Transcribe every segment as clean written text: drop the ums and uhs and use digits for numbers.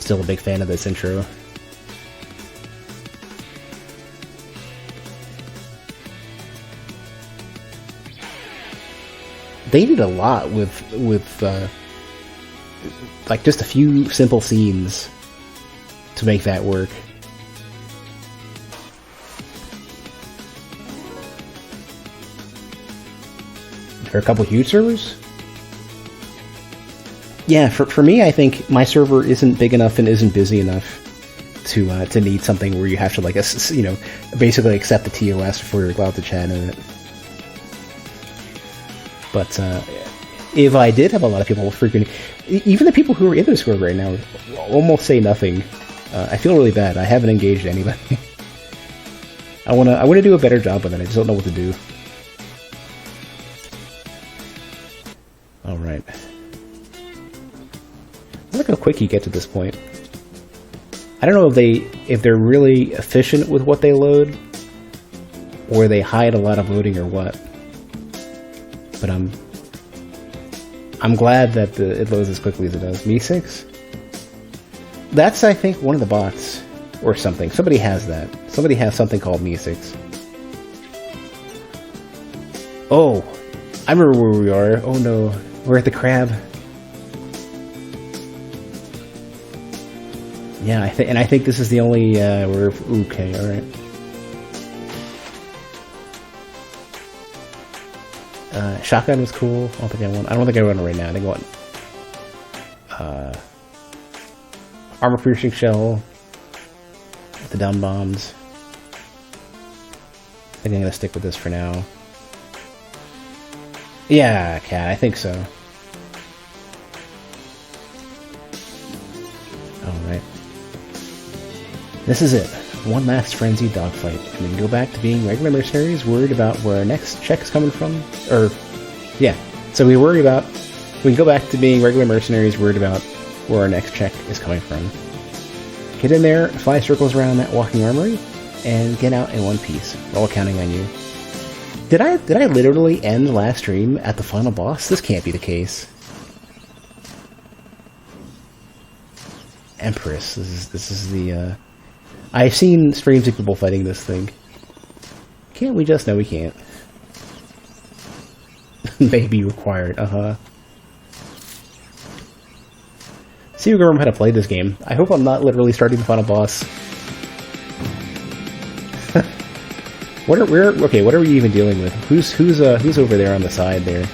Still a big fan of this intro. They did a lot with like just a few simple scenes to make that work. There are a couple huge servers? Yeah, for me, I think my server isn't big enough and isn't busy enough to need something where you have to, like, you know, basically accept the TOS before you're allowed to chat in it. But if I did have a lot of people freaking, even the people who are in the Discord right now almost say nothing. I feel really bad. I haven't engaged anybody. I wanna do a better job with it. I just don't know what to do. All right. Look how quick you get to this point. I don't know if they're really efficient with what they load, or they hide a lot of loading, or what. But I'm glad that it loads as quickly as it does. Me6? That's, I think, one of the bots, or something. Somebody has that. Somebody has something called Me6. Oh, I remember where we are. Oh no, we're at the crab. Yeah, I think this is the only we're okay. All right. Shotgun was cool. I don't think I want it right now. I think I want armor piercing shell with the dumb bombs. I think I'm gonna stick with this for now. Yeah, cat. I think so. All right. This is it. One last frenzied dogfight, and then go back to being regular mercenaries, worried about where our next check is coming from. Or, yeah. So we can go back to being regular mercenaries, worried about where our next check is coming from. Get in there, fly circles around that walking armory, and get out in one piece. We're all counting on you. Did I literally end the last stream at the final boss? This can't be the case. Empress. This is the. I've seen streams of people fighting this thing. Can't we just? No, we can't. Maybe required. See, we remember how to play this game. I hope I'm not literally starting the final boss. What are we even dealing with? Who's over there on the side there?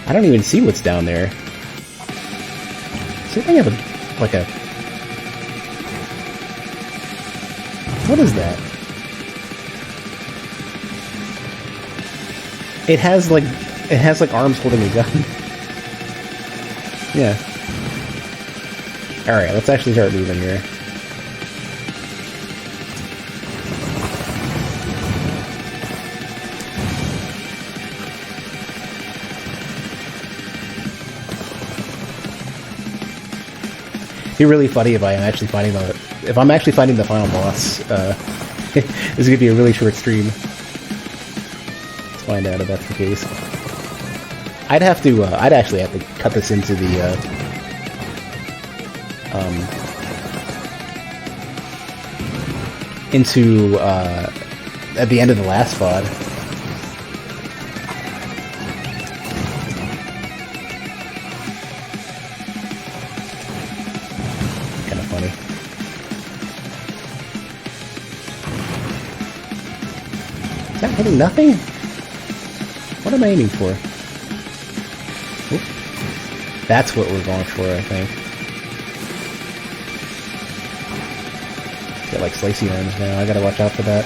I don't even see what's down there. See if I have a what is that? It has like arms holding a gun. Yeah. Alright, let's actually start moving here. It'd be really funny if I'm actually fighting the final boss. This is gonna be a really short stream. Let's find out if that's the case. I'd actually have to cut this into the, at the end of the last VOD. Kind of funny. Is that hitting nothing? What am I aiming for? Oop. That's what we're going for, I think. Got like slicey arms now, I gotta watch out for that.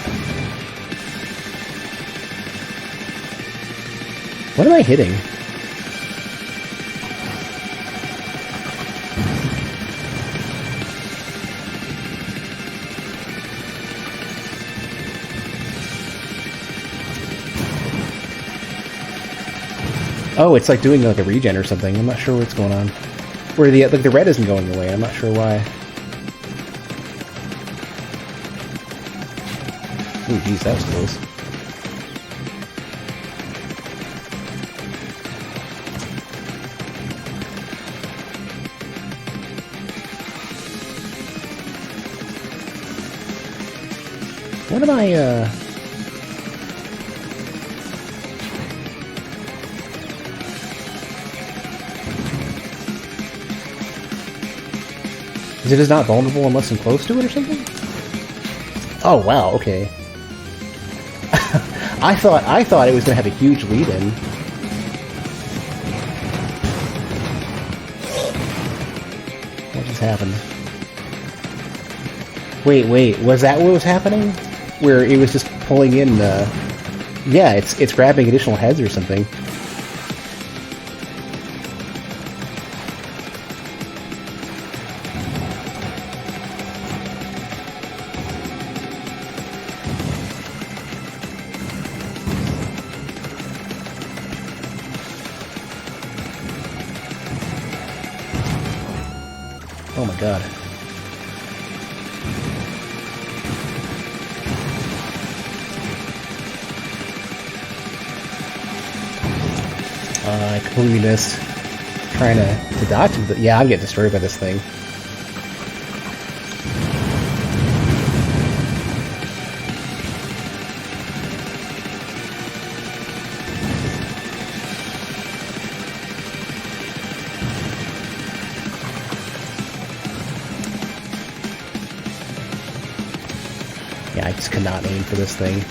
What am I hitting? Oh, it's like doing like a regen or something. I'm not sure what's going on. Where the red isn't going away. I'm not sure why. Ooh, geez, that was close. What am I, Is it just not vulnerable unless I'm close to it or something? Oh wow, okay. I thought it was gonna have a huge lead-in. What just happened? Wait, was that what was happening? Where it was just pulling in, yeah, it's grabbing additional heads or something. Oh my god. I completely missed trying to dodge him. Yeah, I'm getting destroyed by this thing. Yeah, I just cannot aim for this thing.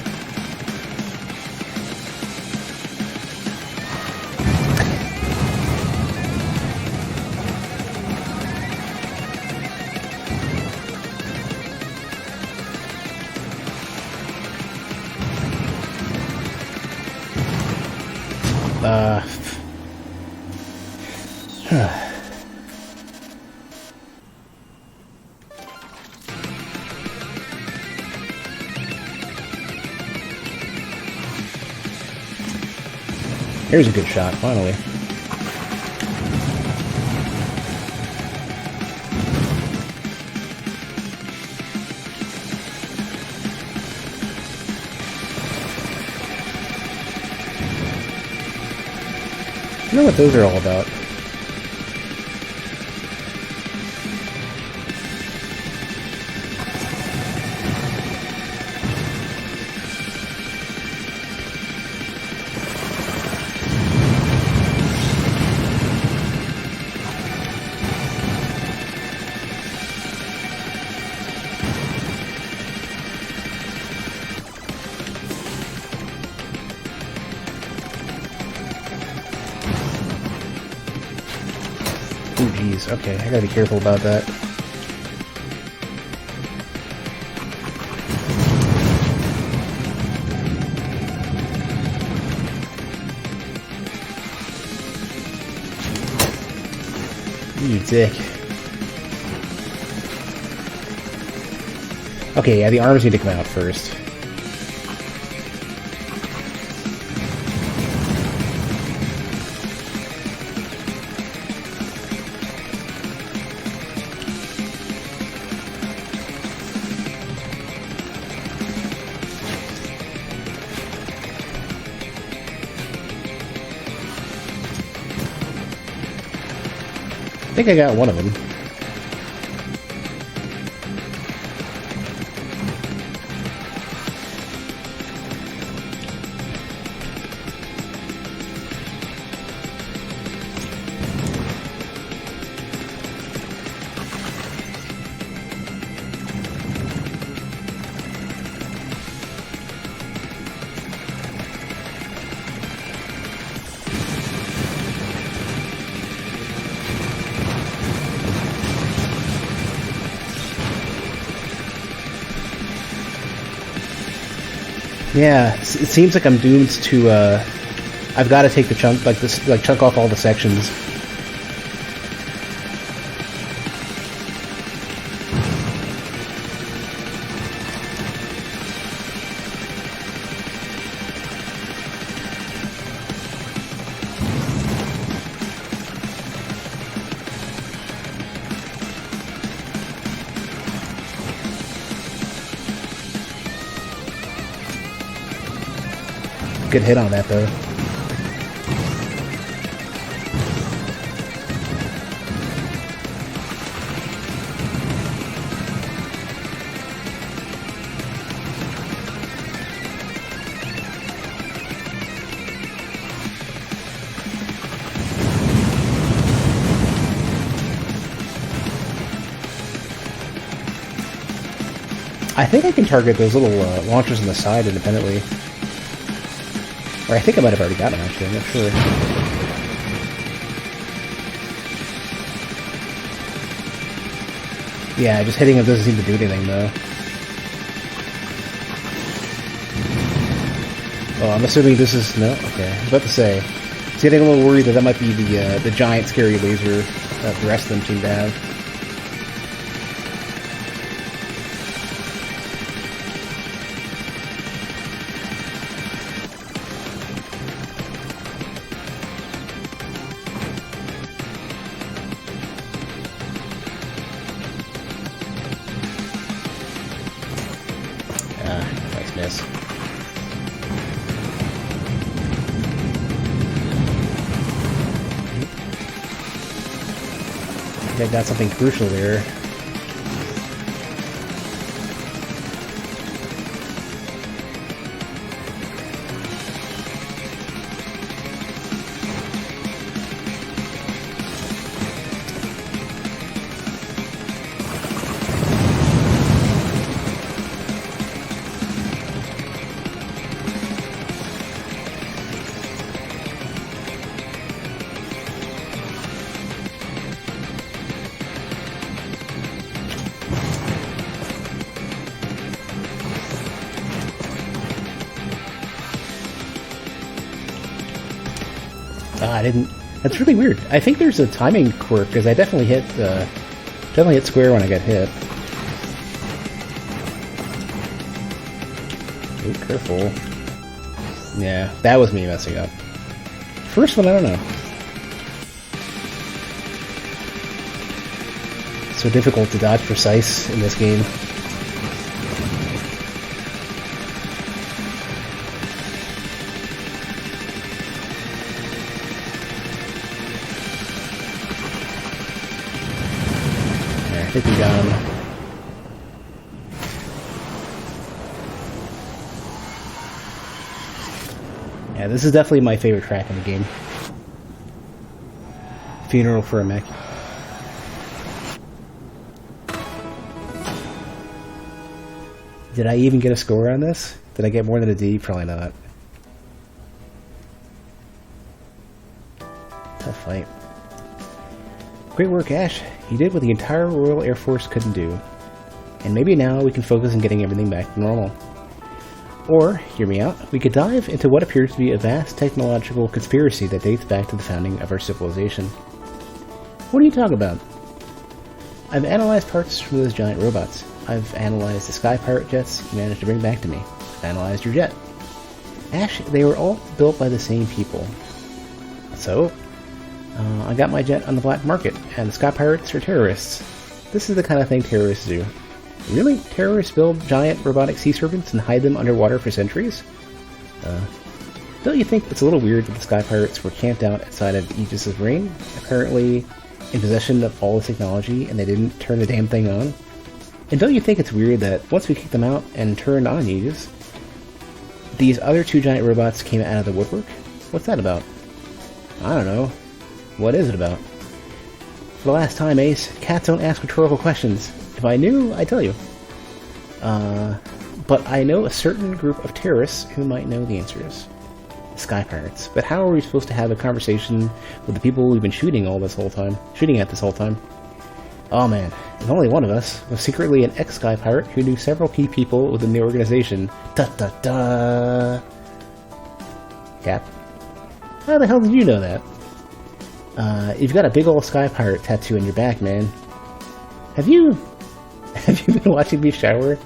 Here's a good shot, finally. I don't know what those are all about. Ooh, geez. Okay, I gotta be careful about that. You dick. Okay, yeah, the arms need to come out first. I think I got one of them. Yeah, it seems like I'm doomed to, I've got to take the chunk, like this, like chunk off all the sections. Good hit on that, though. I think I can target those little launchers on the side independently. Or I think I might have already got them, actually. I'm not sure. Yeah, just hitting them doesn't seem to do anything, though. Oh, I'm assuming this is... No? Okay. I was about to say. I was getting a little worried that might be the giant scary laser that the rest of them seem to have. Nice miss. I think I got something crucial there. I didn't. That's really weird. I think there's a timing quirk because I definitely hit square when I got hit. Oh, careful. Yeah, that was me messing up. First one, I don't know. So difficult to dodge precise in this game. I think we got him. Yeah, this is definitely my favorite track in the game. Funeral for a Mech. Did I even get a score on this? Did I get more than a D? Probably not. Tough fight. Great work, Ash. You did what the entire Royal Air Force couldn't do. And maybe now we can focus on getting everything back to normal. Or, hear me out, we could dive into what appears to be a vast technological conspiracy that dates back to the founding of our civilization. What are you talking about? I've analyzed parts from those giant robots. I've analyzed the Sky Pirate jets you managed to bring back to me. I've analyzed your jet. Ash, they were all built by the same people. So, I got my jet on the black market, and the Sky Pirates are terrorists. This is the kind of thing terrorists do. Really? Terrorists build giant robotic sea serpents and hide them underwater for centuries? Don't you think it's a little weird that the Sky Pirates were camped out outside of Aegis's reign, apparently in possession of all the technology, and they didn't turn the damn thing on? And don't you think it's weird that once we kicked them out and turned on Aegis, these other two giant robots came out of the woodwork? What's that about? I don't know. What is it about? For the last time, Ace, cats don't ask rhetorical questions. If I knew, I'd tell you. But I know a certain group of terrorists who might know the answers. The Sky Pirates. But how are we supposed to have a conversation with the people we've been shooting at this whole time? Oh man, if only one of us was secretly an ex-Sky Pirate who knew several key people within the organization. Da-da-da! Cap. How the hell did you know that? You've got a big old Sky Pirate tattoo on your back, man. Have you been watching me shower?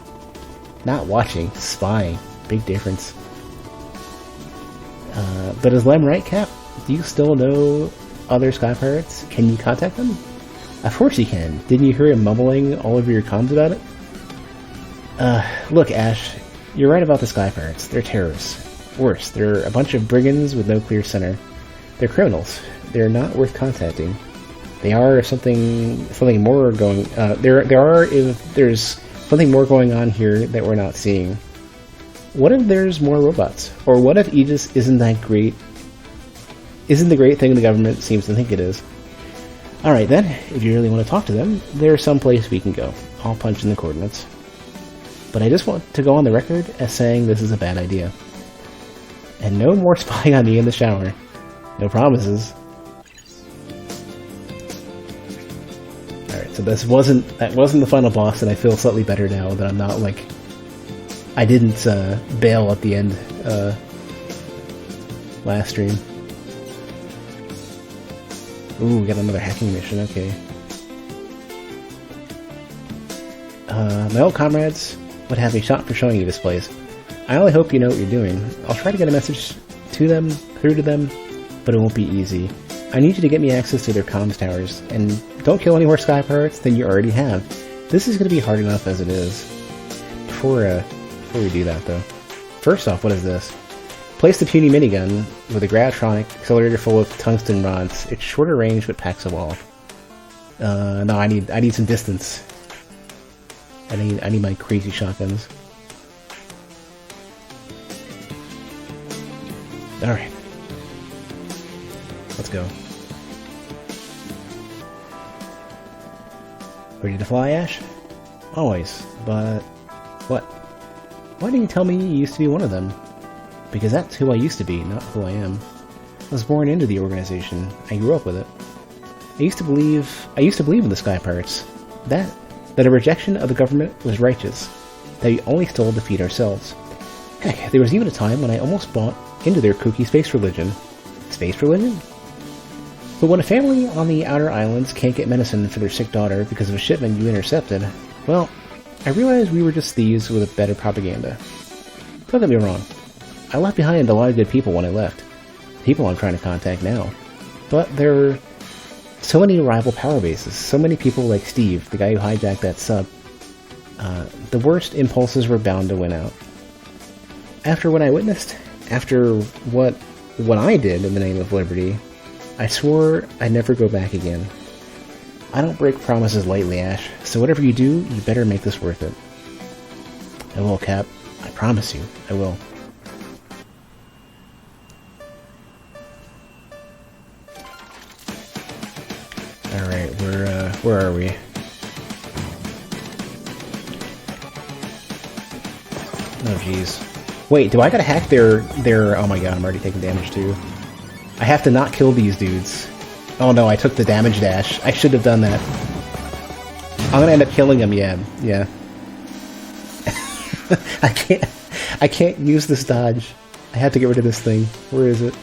Not watching, spying. Big difference. But is Lem right, Cap? Do you still know other Sky Pirates? Can you contact them? Of course you can. Didn't you hear him mumbling all over your comms about it? Look, Ash, you're right about the Sky Pirates. They're terrorists. Worse, they're a bunch of brigands with no clear center. They're criminals. They're not worth contacting. They are something more going. There's something more going on here that we're not seeing. What if there's more robots? Or what if Aegis isn't that great? Isn't the great thing the government seems to think it is? Alright then, if you really want to talk to them, there's some place we can go. I'll punch in the coordinates. but I just want to go on the record as saying this is a bad idea. And no more spying on me in the shower. No promises. Alright, so that wasn't the final boss, and I feel slightly better now that I'm not like... I didn't bail at the end last stream. Ooh, we got another hacking mission, okay. My old comrades would have me shot for showing you this place. I only hope you know what you're doing. I'll try to get a message to them, through to them, but it won't be easy. I need you to get me access to their comms towers, and don't kill any more sky pirates than you already have. This is going to be hard enough as it is. Before we do that, though. First off, what is this? Place the puny minigun with a Gravitronic accelerator full of tungsten rods. It's shorter range, but packs a wall. No, I need some distance. I need my crazy shotguns. Alright. Let's go. Ready to fly, Ash? Always, but... what? Why didn't you tell me you used to be one of them? Because that's who I used to be, not who I am. I was born into the organization. I grew up with it. I used to believe in the Sky Pirates. That a rejection of the government was righteous. That we only stole to feed ourselves. Heck, there was even a time when I almost bought into their kooky space religion. Space religion? But when a family on the outer islands can't get medicine for their sick daughter because of a shipment you intercepted, well, I realized we were just thieves with a better propaganda. Don't get me wrong. I left behind a lot of good people when I left. People I'm trying to contact now. But there are so many rival power bases, so many people like Steve, the guy who hijacked that sub. The worst impulses were bound to win out. After what I witnessed, after what I did in the name of liberty, I swore I'd never go back again. I don't break promises lightly, Ash, so whatever you do, you better make this worth it. I will, Cap. I promise you, I will. Alright, where are we? Oh jeez. Wait, do I gotta hack their... oh my god, I'm already taking damage too. I have to not kill these dudes. Oh no, I took the damage dash. I should have done that. I'm gonna end up killing them, yeah. I can't use this dodge. I have to get rid of this thing. Where is it?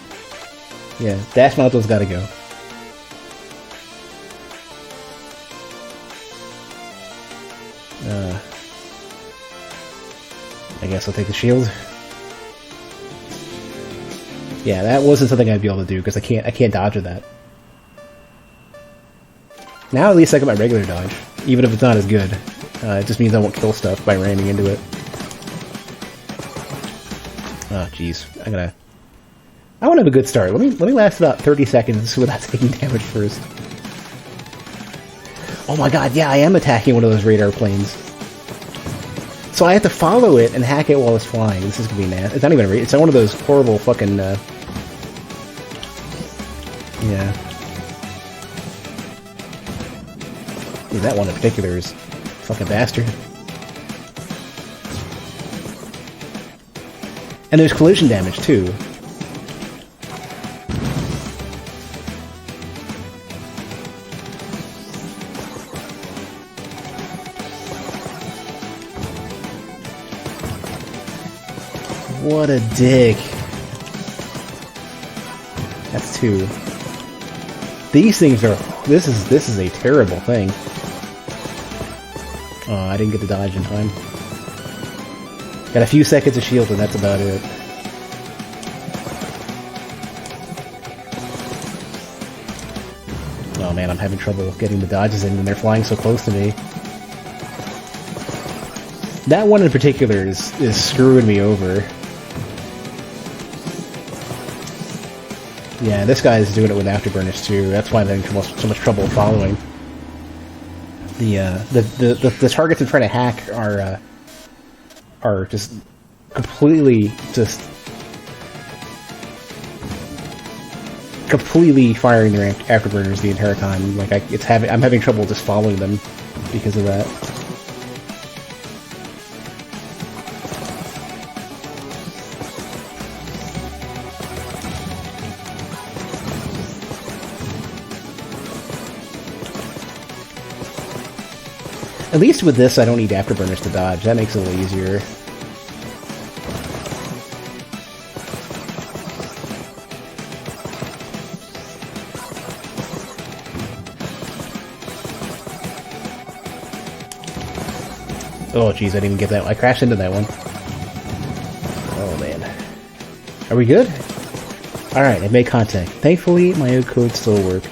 Yeah, dash module's gotta go. I guess I'll take the shield. Yeah, that wasn't something I'd be able to do because I can't dodge with that. Now at least I got my regular dodge, even if it's not as good. It just means I won't kill stuff by ramming into it. Oh jeez, I want to have a good start. Let me last about 30 seconds without taking damage first. Oh my god, yeah, I am attacking one of those radar planes. So I have to follow it and hack it while it's flying. This is gonna be nasty. It's not even it's one of those horrible fucking, yeah. Ooh, that one in particular is fucking bastard. And there's collision damage too. What a dick. That's two. These things are... This is a terrible thing. Oh, I didn't get the dodge in time. Got a few seconds of shield and that's about it. Oh man, I'm having trouble getting the dodges in when they're flying so close to me. That one in particular is screwing me over. Yeah, this guy is doing it with afterburners too. That's why I'm having so much trouble following. The targets I'm trying to hack are just completely firing their afterburners the entire time. Like I'm having trouble just following them because of that. At least with this, I don't need afterburners to dodge. That makes it a little easier. Oh, jeez, I didn't even get that. I crashed into that one. Oh, man. Are we good? Alright, I made contact. Thankfully, my old codes still work.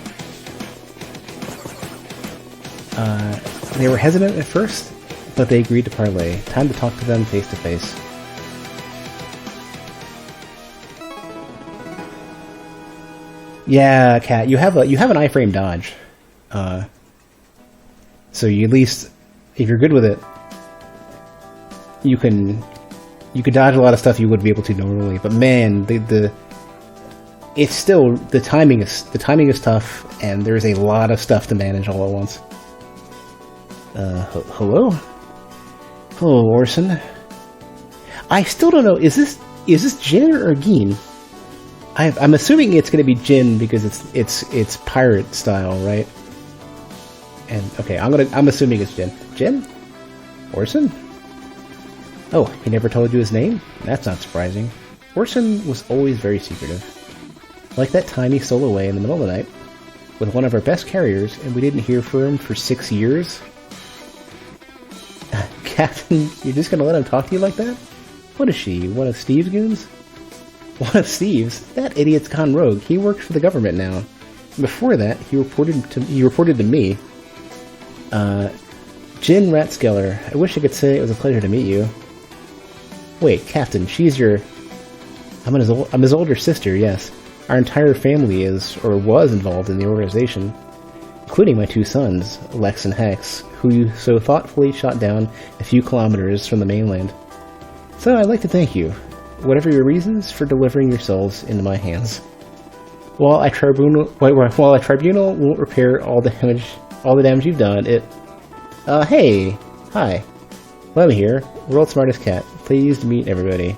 They were hesitant at first, but they agreed to parlay. Time to talk to them face to face. Yeah, Cat, you have an iframe dodge. So you at least, if you're good with it, you could dodge a lot of stuff you wouldn't be able to normally. But man, it's still the timing is tough, and there's a lot of stuff to manage all at once. Hello? Hello, Orson. I still don't know, is this Jin or Geen? I'm assuming it's gonna be Jin because it's pirate style, right? And okay, I'm assuming it's Jin. Jin? Orson? Oh, he never told you his name? That's not surprising. Orson was always very secretive. Like that time he stole away in the middle of the night with one of our best carriers, and we didn't hear from him for 6 years. Captain, you're just gonna let him talk to you like that? What is she, one of Steve's goons? One of Steve's? That idiot's gone rogue. He works for the government now. Before that, he reported to me. Jin Ratskeller, I wish I could say it was a pleasure to meet you. Wait, Captain, she's your... I'm his older sister, yes. Our entire family is, or was involved in the organization, including my 2 sons, Lex and Hex, who you so thoughtfully shot down a few kilometers from the mainland. So I'd like to thank you, whatever your reasons, for delivering yourselves into my hands. While a tribunal won't repair all the damage you've done, hey, hi. Lem here, world's smartest cat. Pleased to meet everybody.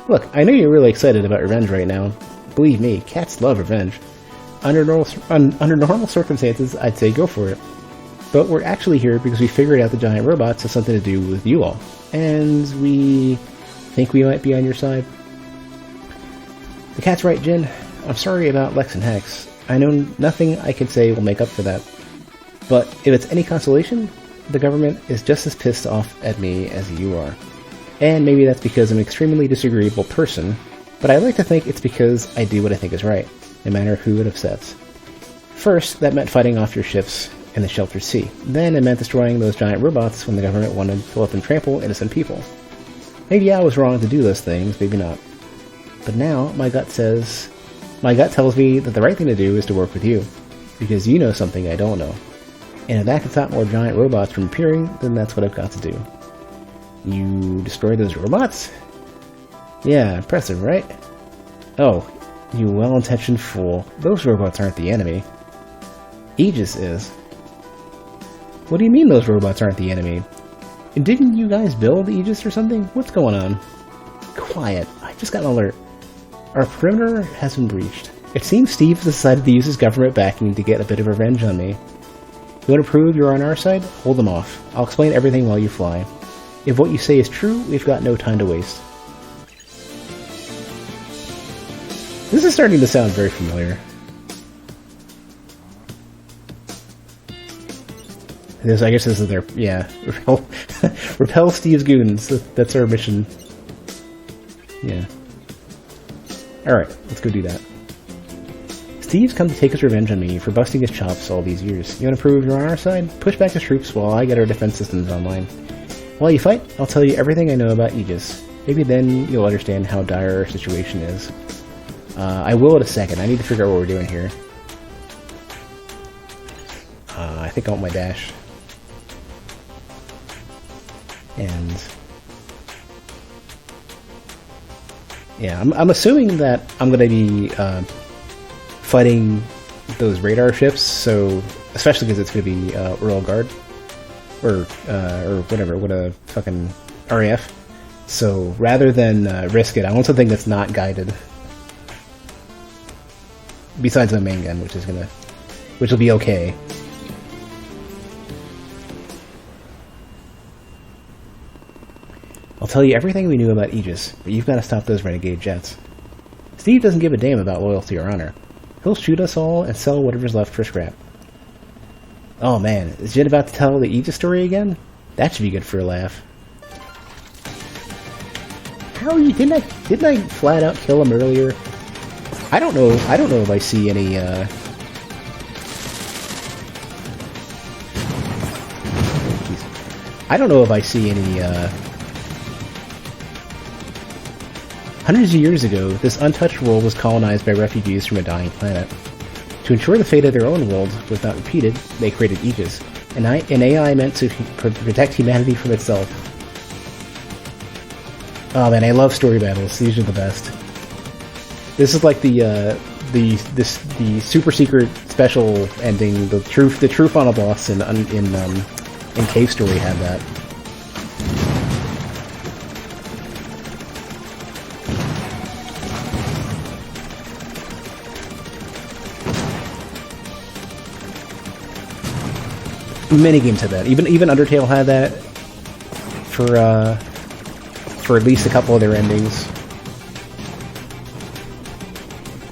Look, I know you're really excited about revenge right now. Believe me, cats love revenge. Under normal circumstances, I'd say go for it. But we're actually here because we figured out the giant robots have something to do with you all. And we think we might be on your side. The cat's right, Jin. I'm sorry about Lex and Hex. I know nothing I can say will make up for that. But if it's any consolation, the government is just as pissed off at me as you are. And maybe that's because I'm an extremely disagreeable person, but I like to think it's because I do what I think is right, no matter who it upsets. First, that meant fighting off your ships in the Sheltered Sea. Then it meant destroying those giant robots when the government wanted to fill up and trample innocent people. Maybe I was wrong to do those things, maybe not. But now, my gut tells me that the right thing to do is to work with you, because you know something I don't know. And if that can stop more giant robots from appearing, then that's what I've got to do. You destroy those robots? Yeah, impressive, right? Oh, you well-intentioned fool. Those robots aren't the enemy. Aegis is. What do you mean those robots aren't the enemy? And didn't you guys build Aegis or something? What's going on? Quiet. I just got an alert. Our perimeter has been breached. It seems Steve has decided to use his government backing to get a bit of revenge on me. You want to prove you're on our side? Hold them off. I'll explain everything while you fly. If what you say is true, we've got no time to waste. This is starting to sound very familiar. I guess this is their... yeah. Repel Steve's goons. That's our mission. Yeah. Alright, let's go do that. Steve's come to take his revenge on me for busting his chops all these years. You want to prove you're on our side? Push back his troops while I get our defense systems online. While you fight, I'll tell you everything I know about Aegis. Maybe then you'll understand how dire our situation is. I will in a second. I need to figure out what we're doing here. I think I want my dash. And... yeah, I'm assuming that I'm going to be fighting those radar ships, so especially because it's going to be Royal Guard. Or whatever, what a fucking RAF. So rather than risk it, I want something that's not guided. Besides my main gun, which will be okay. I'll tell you everything we knew about Aegis, but you've got to stop those renegade jets. Steve doesn't give a damn about loyalty or honor. He'll shoot us all and sell whatever's left for scrap. Oh man, is Jin about to tell the Aegis story again? That should be good for a laugh. How are you? Didn't I flat out kill him earlier? I don't know if I see any I don't know if I see any hundreds of years ago, this untouched world was colonized by refugees from a dying planet. To ensure the fate of their own world was not repeated, they created Aegis, an AI meant to protect humanity from itself. Oh man, I love story battles. These are the best. This is like the super secret special ending. The true final boss in Cave Story had that. Many games had that. Even Undertale had that for at least a couple of their endings.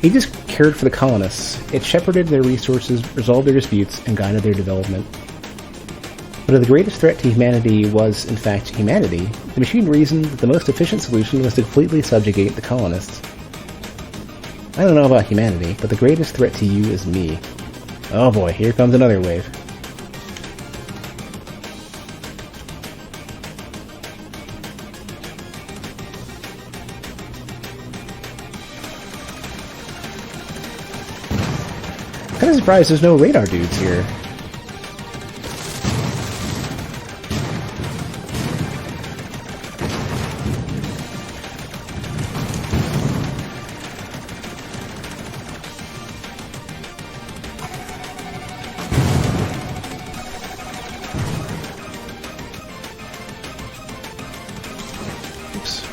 Aegis cared for the colonists. It shepherded their resources, resolved their disputes, and guided their development. But if the greatest threat to humanity was, in fact, humanity, the machine reasoned that the most efficient solution was to completely subjugate the colonists. I don't know about humanity, but the greatest threat to you is me. Oh boy, here comes another wave. Kind of surprised there's no radar dudes here. Oops.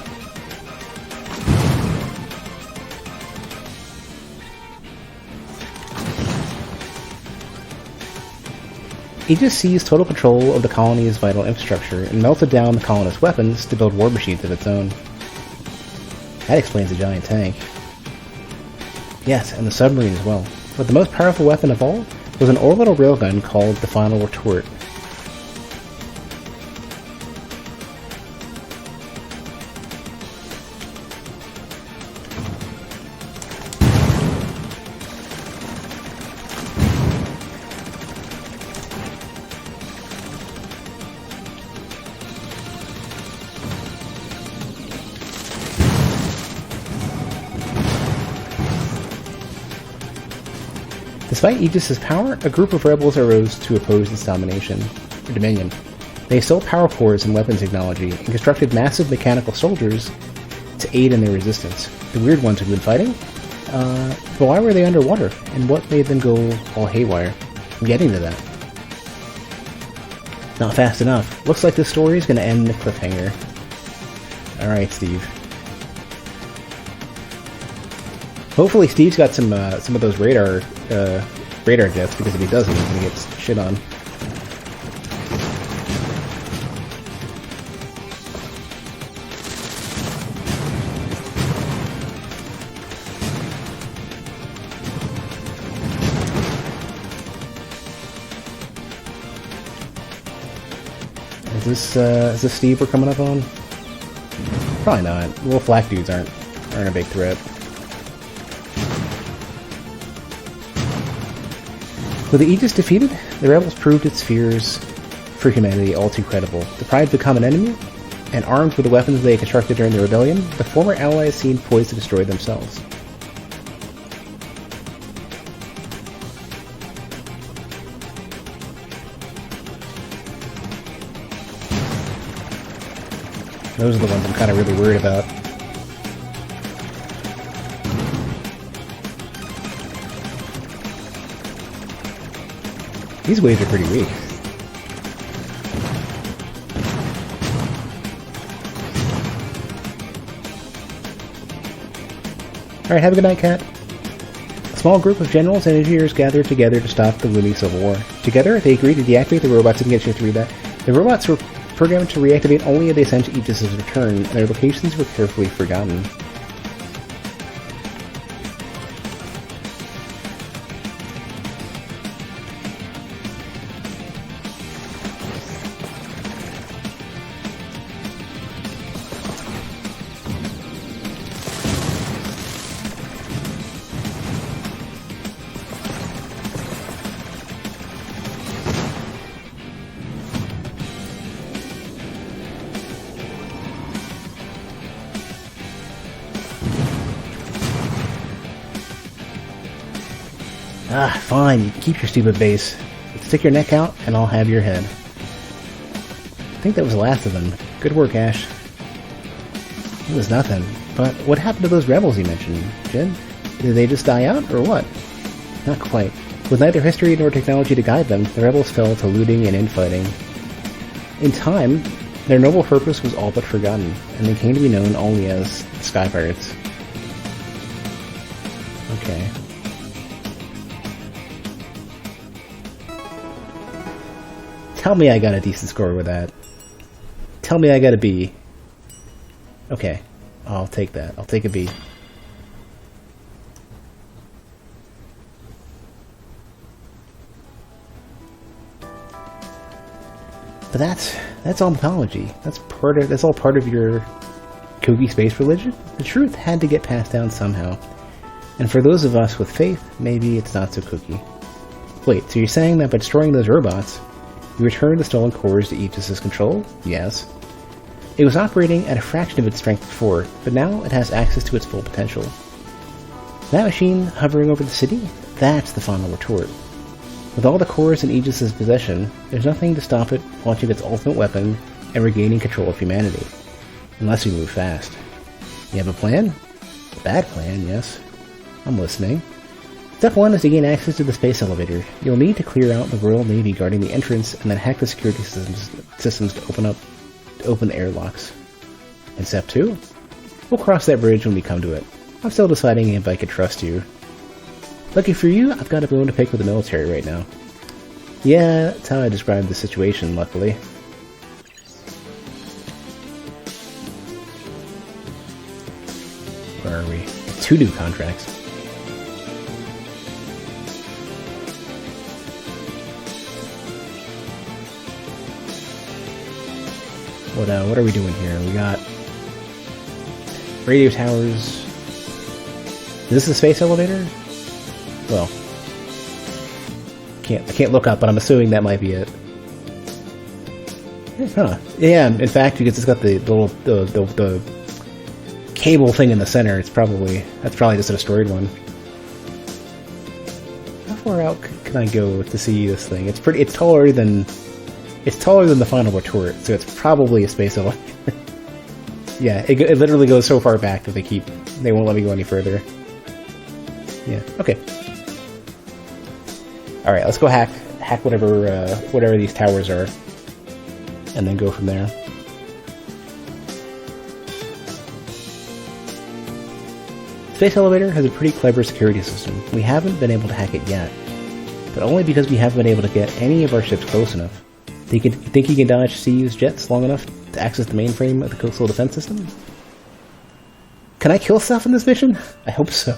Aegis seized total control of the colony's vital infrastructure and melted down the colonists' weapons to build war machines of its own. That explains the giant tank. Yes, and the submarine as well. But the most powerful weapon of all was an orbital railgun called the Final Retort. Despite Aegis's power, a group of rebels arose to oppose its domination, or dominion. They stole power cores and weapons technology, and constructed massive mechanical soldiers to aid in their resistance. The weird ones who've been fighting? But why were they underwater, and what made them go all haywire? I'm getting to that. Not fast enough. Looks like this story is going to end in a cliffhanger. Alright, Steve. Hopefully Steve's got some of those radar jets, because if he doesn't, he's gonna get shit on. Is this Steve we're coming up on? Probably not. Little flak dudes aren't a big threat. With the Aegis defeated, the rebels proved its fears for humanity all too credible. The Pride become an enemy, and armed with the weapons they constructed during the rebellion, the former allies seemed poised to destroy themselves. Those are the ones I'm kind of really worried about. These waves are pretty weak. Alright, have a good night, Cat. A small group of generals and engineers gathered together to stop the looming civil war. Together, they agreed to deactivate the robots and get Shift 3 back. The robots were programmed to reactivate only if they sent Aegis' return, and their locations were carefully forgotten. Ah, fine, keep your stupid base. Stick your neck out, and I'll have your head. I think that was the last of them. Good work, Ash. It was nothing. But what happened to those rebels you mentioned, Jin? Did they just die out, or what? Not quite. With neither history nor technology to guide them, the rebels fell to looting and infighting. In time, their noble purpose was all but forgotten, and they came to be known only as Sky Pirates. Okay. Tell me I got a decent score with that. Tell me I got a B. Okay, I'll take that. I'll take a B. But that's all mythology. That's all part of your kooky space religion. The truth had to get passed down somehow. And for those of us with faith, maybe it's not so kooky. Wait, so you're saying that by destroying those robots, you returned the stolen cores to Aegis' control? Yes. It was operating at a fraction of its strength before, but now it has access to its full potential. That machine hovering over the city? That's the final retort. With all the cores in Aegis' possession, there's nothing to stop it launching its ultimate weapon and regaining control of humanity. Unless we move fast. You have a plan? A bad plan, yes. I'm listening. Step 1 is to gain access to the space elevator. You'll need to clear out the Royal Navy guarding the entrance and then hack the security systems to open the airlocks. And step 2? We'll cross that bridge when we come to it. I'm still deciding if I could trust you. Lucky for you, I've got a bone to pick with the military right now. Yeah, that's how I described the situation, luckily. Where are we? 2 new contracts. What are we doing here? We got radio towers. Is this the space elevator? Well, I can't look up, but I'm assuming that might be it. Huh? Yeah. In fact, because it's got the little the cable thing in the center. That's probably just a destroyed one. How far out can I go to see this thing? It's taller than the final retort, so it's probably a space elevator. Yeah, it literally goes so far back that they won't let me go any further. Yeah. Okay. All right, let's go hack whatever these towers are, and then go from there. Space elevator has a pretty clever security system. We haven't been able to hack it yet, but only because we haven't been able to get any of our ships close enough. Think you can dodge CU's jets long enough to access the mainframe of the coastal defense system? Can I kill stuff in this mission? I hope so.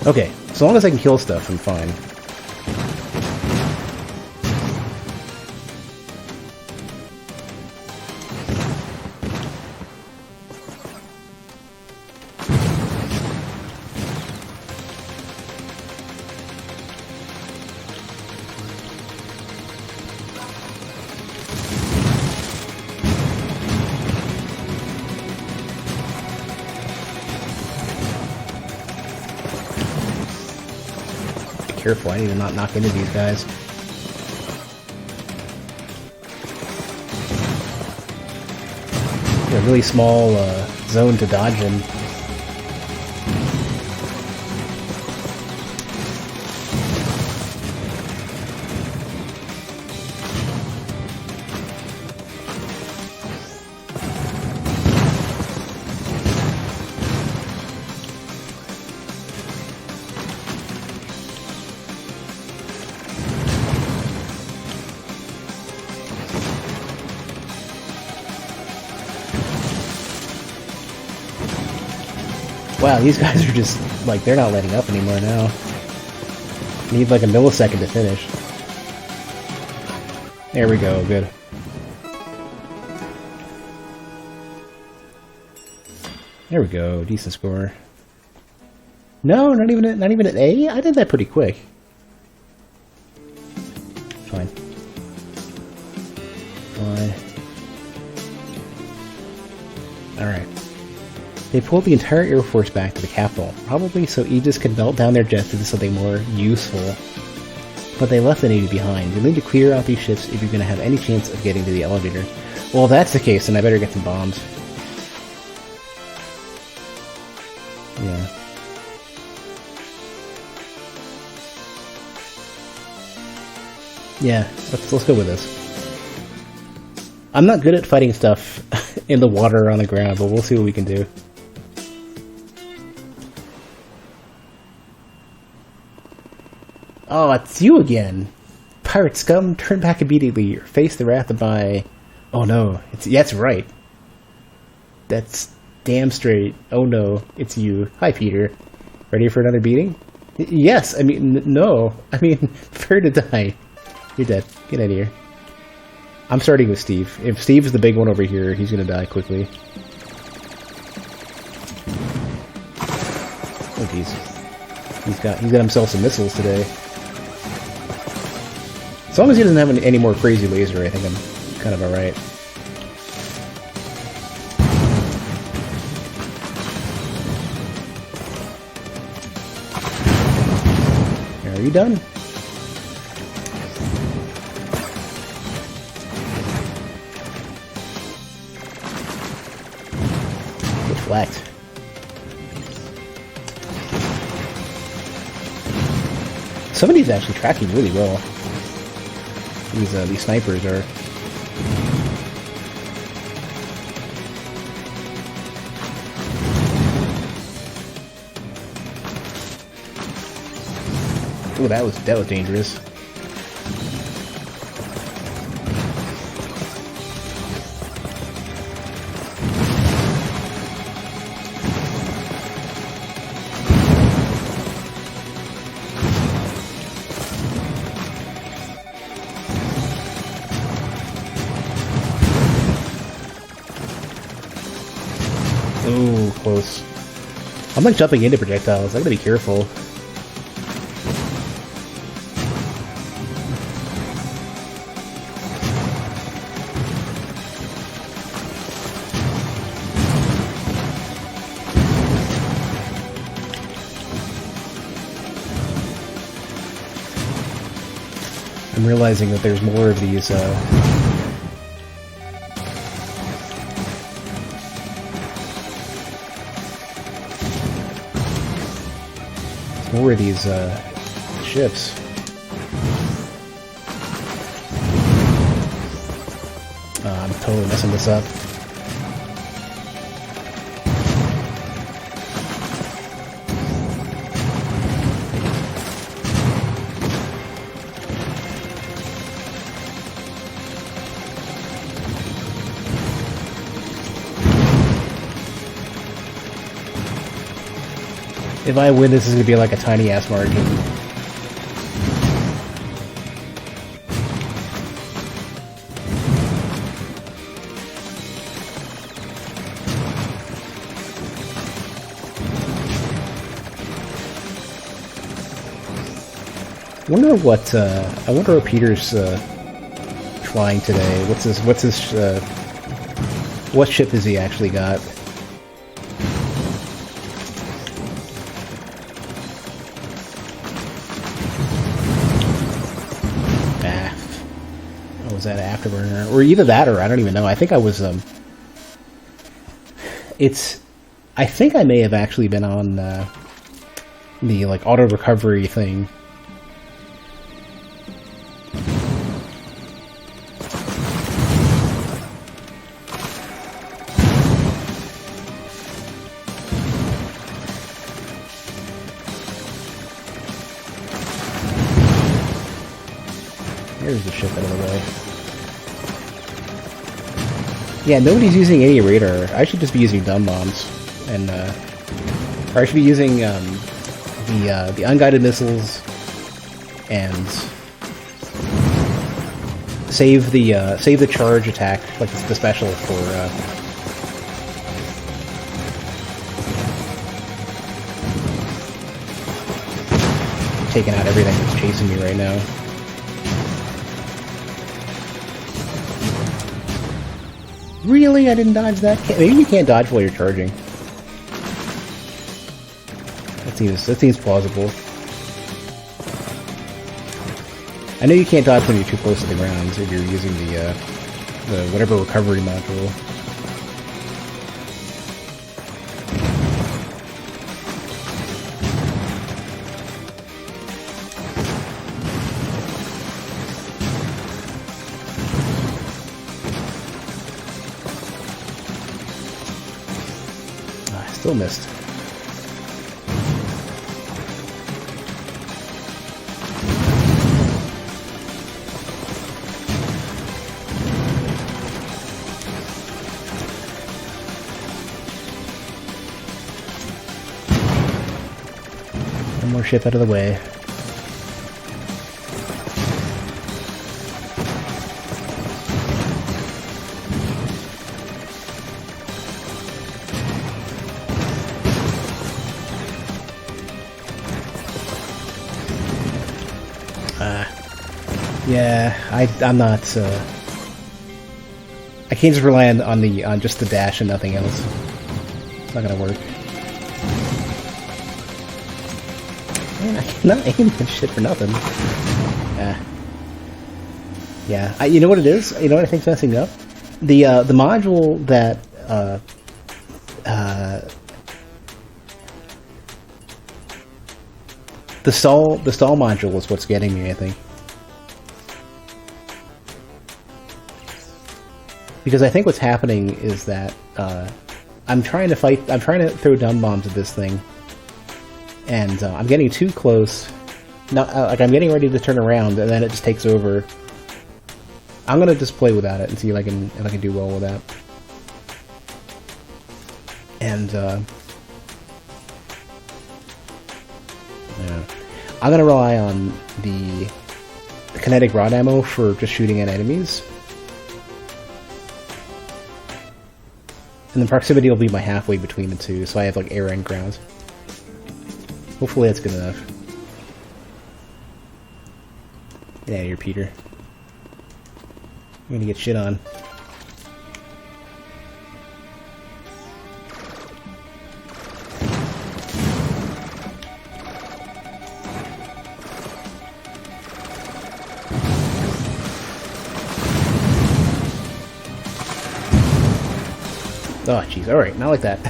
Okay, as long as I can kill stuff, I'm fine. Careful, I need to not knock into these guys. They're really small zone to dodge in. Wow, these guys are just, like, they're not letting up anymore now. Need like a millisecond to finish. There we go, good. There we go, decent score. No, not even an A? I did that pretty quick. Fine. Fine. Alright. They pulled the entire Air Force back to the capital, probably so Aegis could melt down their jets into something more useful. But they left the Navy behind. You'll need to clear out these ships if you're going to have any chance of getting to the elevator. Well, if that's the case, then I better get some bombs. Yeah. Yeah, let's go with this. I'm not good at fighting stuff in the water or on the ground, but we'll see what we can do. Oh, it's you again! Pirate scum, turn back immediately, or face the wrath of my... Oh no, that's right. That's damn straight. Oh no, it's you. Hi, Peter. Ready for another beating? Yes, I mean, no. I mean, fair to die. You're dead. Get out of here. I'm starting with Steve. If Steve's the big one over here, he's gonna die quickly. Oh jeez. He's got himself some missiles today. As long as he doesn't have any more crazy laser, I think I'm kind of alright. Are you done? Deflect. Some of these are actually tracking really well. These snipers are. Oh, that was dangerous. Ooh, close. I'm like jumping into projectiles. I gotta be careful. I'm realizing that there's more of these, more of these, ships. I'm totally messing this up. If I win, this is going to be like a tiny-ass margin. I wonder what Peter's flying today. What ship has he actually got? Was that Afterburner? Or either that or I don't even know. I think I was It's... I think I may have actually been on the like auto recovery thing. There's the ship out of the way. Yeah, nobody's using any radar. I should just be using dumb bombs, and or I should be using the unguided missiles and save the charge attack, like the special for taking out everything that's chasing me right now. Really? I didn't dodge that? Maybe you can't dodge while you're charging. That seems plausible. I know you can't dodge when you're too close to the ground if you're using the whatever recovery module. Still missed. One more ship out of the way. Yeah, I'm not. I can't just rely on just the dash and nothing else. It's not gonna work. Man, I cannot aim that shit for nothing. Yeah. You know what it is? You know what I think's messing up? The module that the stall module is what's getting me, I think. Because I think what's happening is that I'm trying to throw dumb bombs at this thing, and I'm getting too close. Like I'm getting ready to turn around, and then it just takes over. I'm gonna just play without it and see if I can do well with that. And yeah, I'm gonna rely on the kinetic rod ammo for just shooting at enemies. And the proximity will be my halfway between the two, so I have like air and ground. Hopefully that's good enough. Get out of here, Peter. You're gonna get shit on. Oh, jeez. Alright, not like that.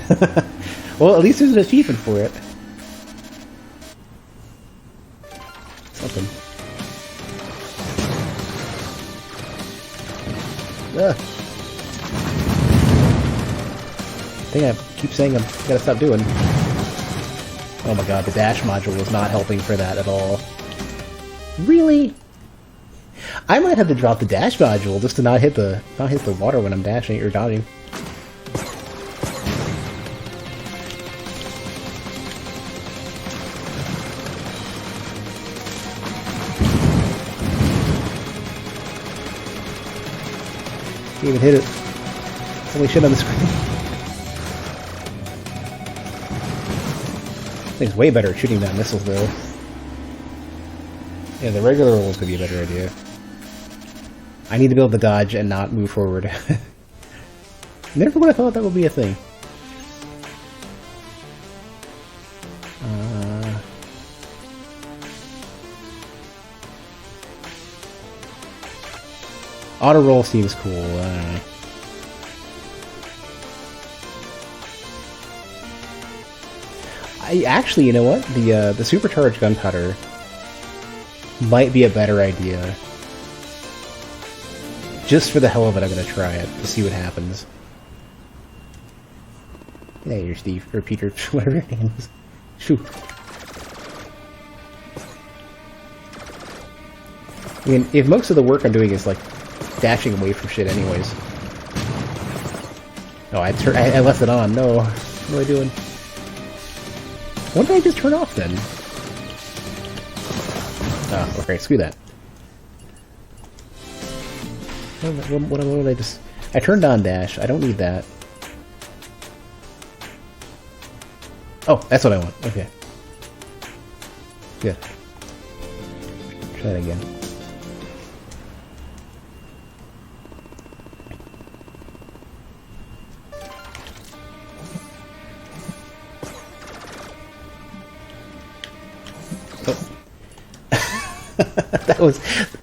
Well, at least there's an achievement for it. Something. Thing I keep saying I gotta stop doing. Oh my god, the dash module was not helping for that at all. Really? I might have to drop the dash module just to not hit the water when I'm dashing or dodging. Can't even hit it. Holy shit on the screen. Thing's way better at shooting down missiles, though. Yeah, the regular roll could be a better idea. I need to be able to dodge and not move forward. Never would have thought that would be a thing. Auto roll seems cool. I don't know. Actually, you know what? The supercharged gunpowder might be a better idea. Just for the hell of it, I'm gonna try it to see what happens. Hey, you're Steve, or Peter, whatever your name is. Shoot. I mean, if most of the work I'm doing is, like, dashing away from shit anyways. Oh, I left it on. No. What am I doing? What did I just turn off, then? Oh, okay, screw that. What did I just... I turned on dash. I don't need that. Oh, that's what I want. Okay. Good. Try that again. that was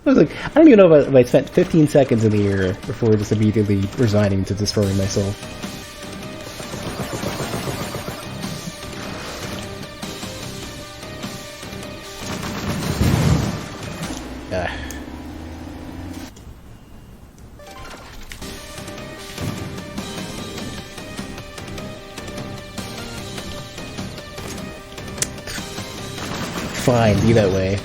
like, I don't even know if I spent 15 seconds in the air before just immediately resigning to destroying myself. Fine, be that way.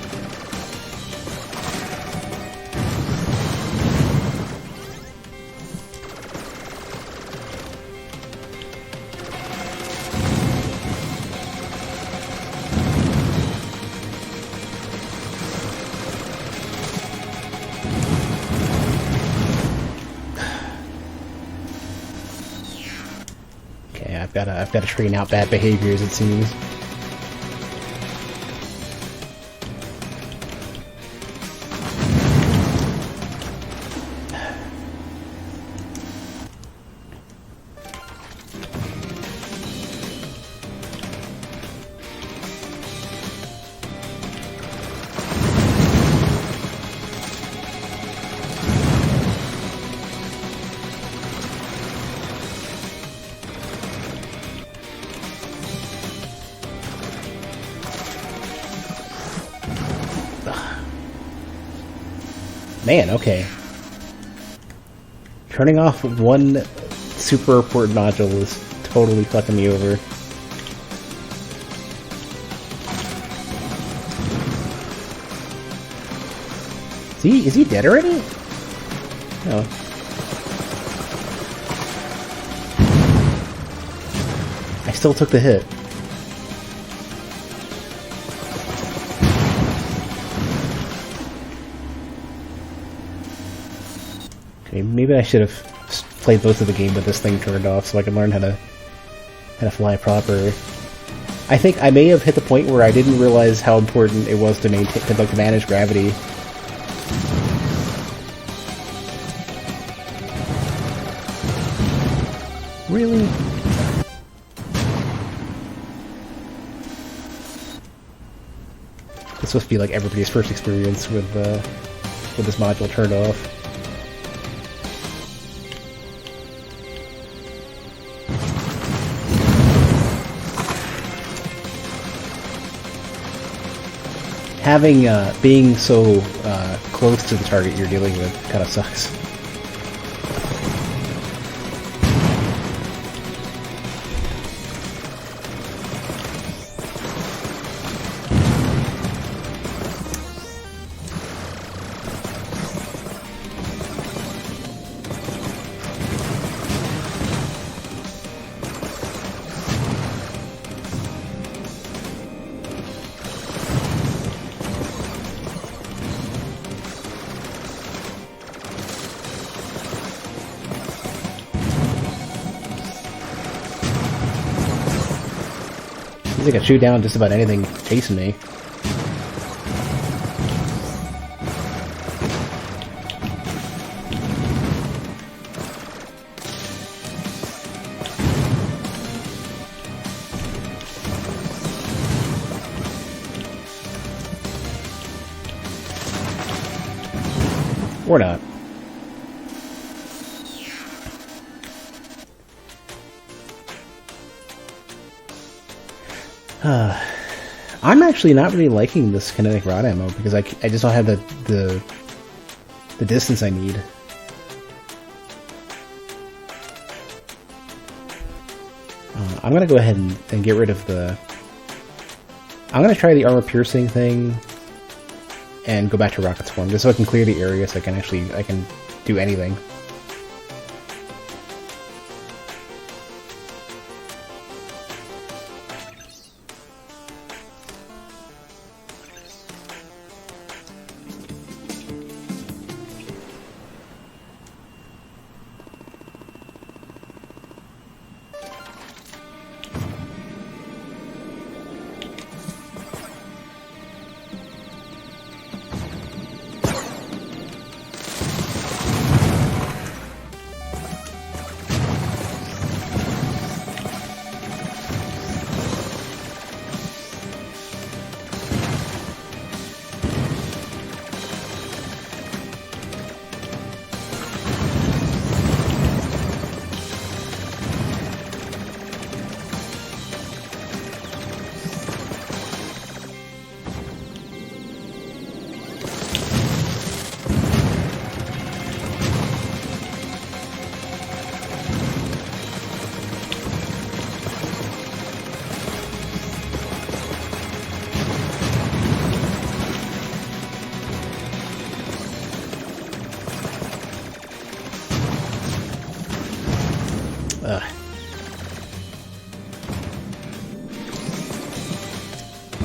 Okay, I've got to train out bad behaviors, it seems. Man, okay. Turning off one super important nodule is totally fucking me over. Is he dead already? No. I still took the hit. Maybe I should have played both of the game with this thing turned off so I can learn how to fly proper. I think I may have hit the point where I didn't realize how important it was to manage gravity. Really? It's supposed to be like everybody's first experience with this module turned off. Having, being so close to the target you're dealing with kind of sucks. I think I can shoot down just about anything chasing me. Or not. I'm actually not really liking this kinetic rod ammo because I just don't have the distance I need. I'm gonna go ahead and get rid of the... I'm gonna try the armor piercing thing and go back to rocket swarm just so I can clear the area so I can do anything.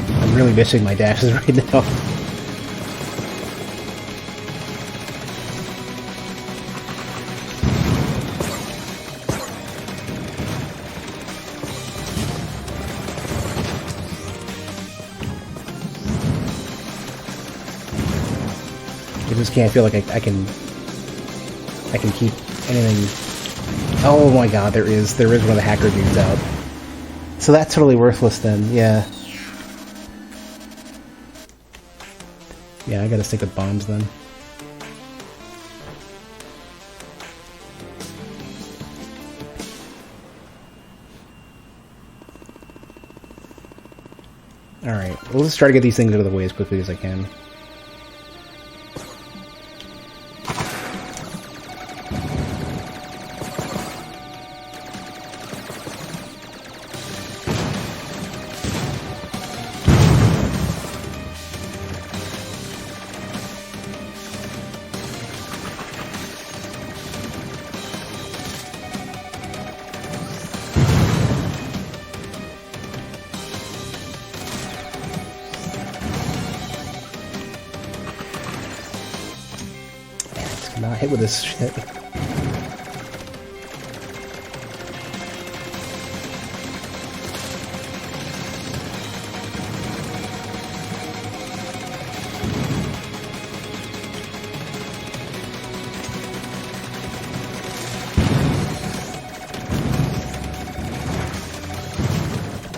I'm really missing my dashes right now. I just can't feel like I can keep anything. Oh my god, there is one of the hacker dudes out. So that's totally worthless then, yeah. Yeah, I gotta stick with bombs then. Alright, we'll just try to get these things out of the way as quickly as I can. Not hit with this shit.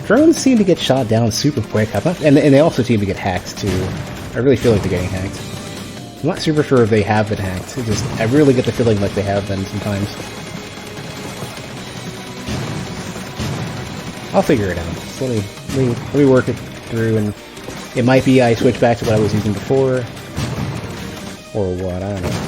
Drones seem to get shot down super quick, and they also seem to get hacked too. I really feel like they're getting hacked. I'm not super sure if they have been hacked. I really get the feeling like they have been sometimes. I'll figure it out. So let me work it through, and it might be I switch back to what I was using before, or what, I don't know.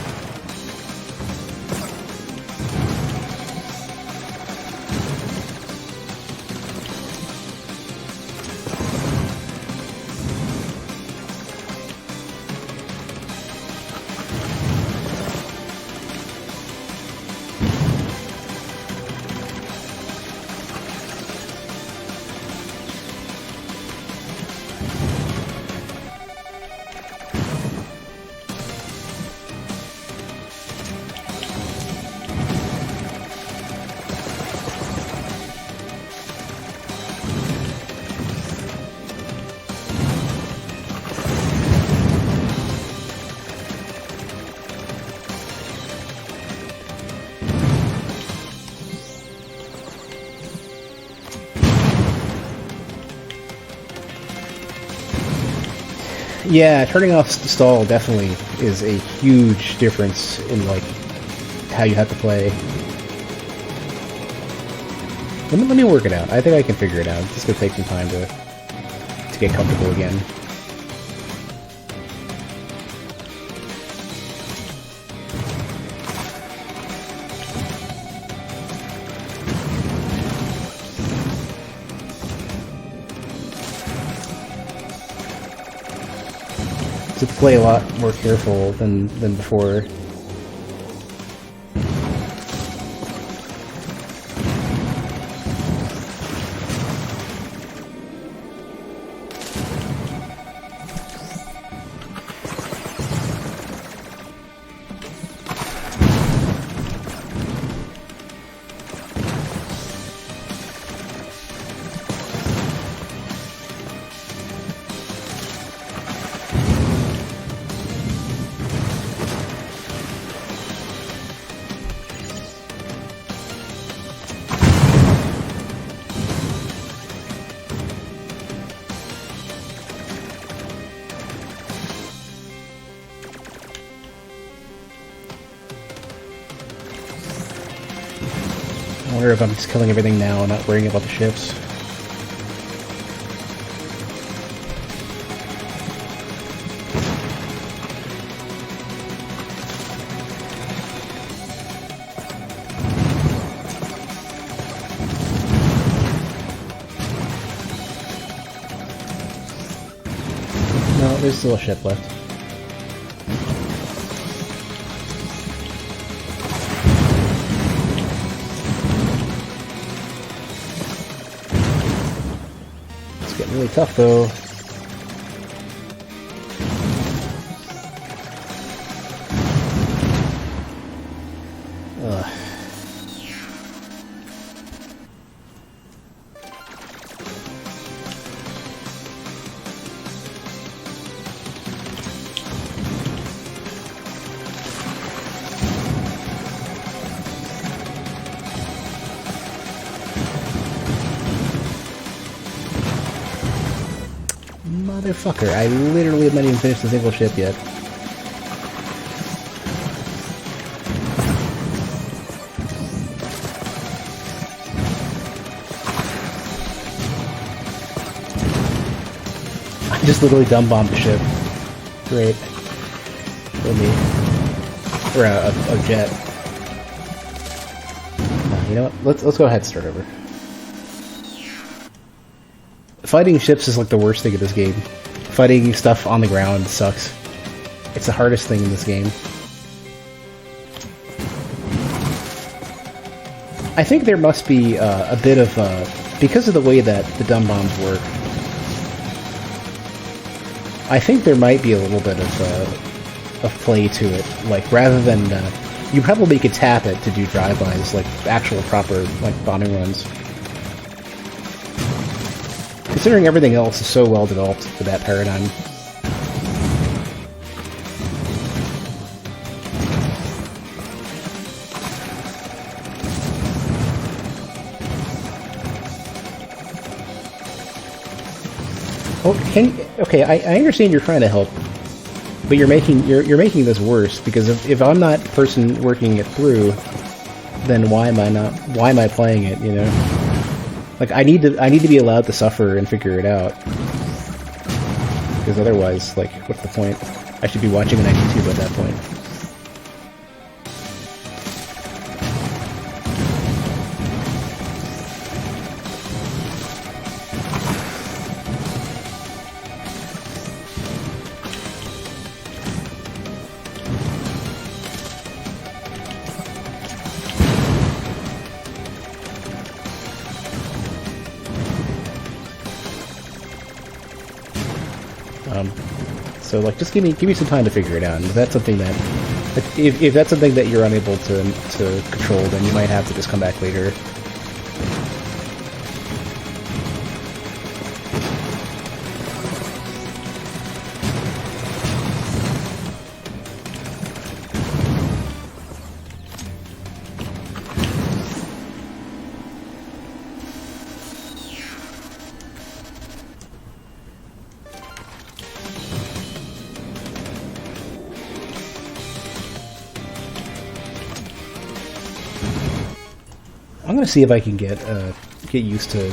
Yeah, turning off stall definitely is a huge difference in, like, how you have to play. Let me work it out. I think I can figure it out. It's just gonna take some time to to get comfortable again. To play a lot more careful than before. I wonder if I'm just killing everything now and not worrying about the ships. No, there's still a ship left. Really tough though. Ugh. Motherfucker, I literally have not even finished a single ship yet. I just literally dumb bombed the ship. Great. Kill me. Or a jet. You know what? Let's go ahead and start over. Fighting ships is like the worst thing in this game. Fighting stuff on the ground sucks. It's the hardest thing in this game. I think there must be a bit of, because of the way that the dumb bombs work, I think there might be a little bit of play to it. Like, rather than, you probably could tap it to do drive-bys, like actual proper, like, bombing runs. Considering everything else is so well developed for that paradigm. Okay, I understand you're trying to help, but you're making this worse, because if I'm not the person working it through, then why am I playing it, you know? Like, I need to be allowed to suffer and figure it out. Because otherwise, like, what's the point? I should be watching it on YouTube at that point. So like, just give me some time to figure it out. And if that's something that, if that's something that you're unable to control, then you might have to just come back later. I'm gonna see if I can get used to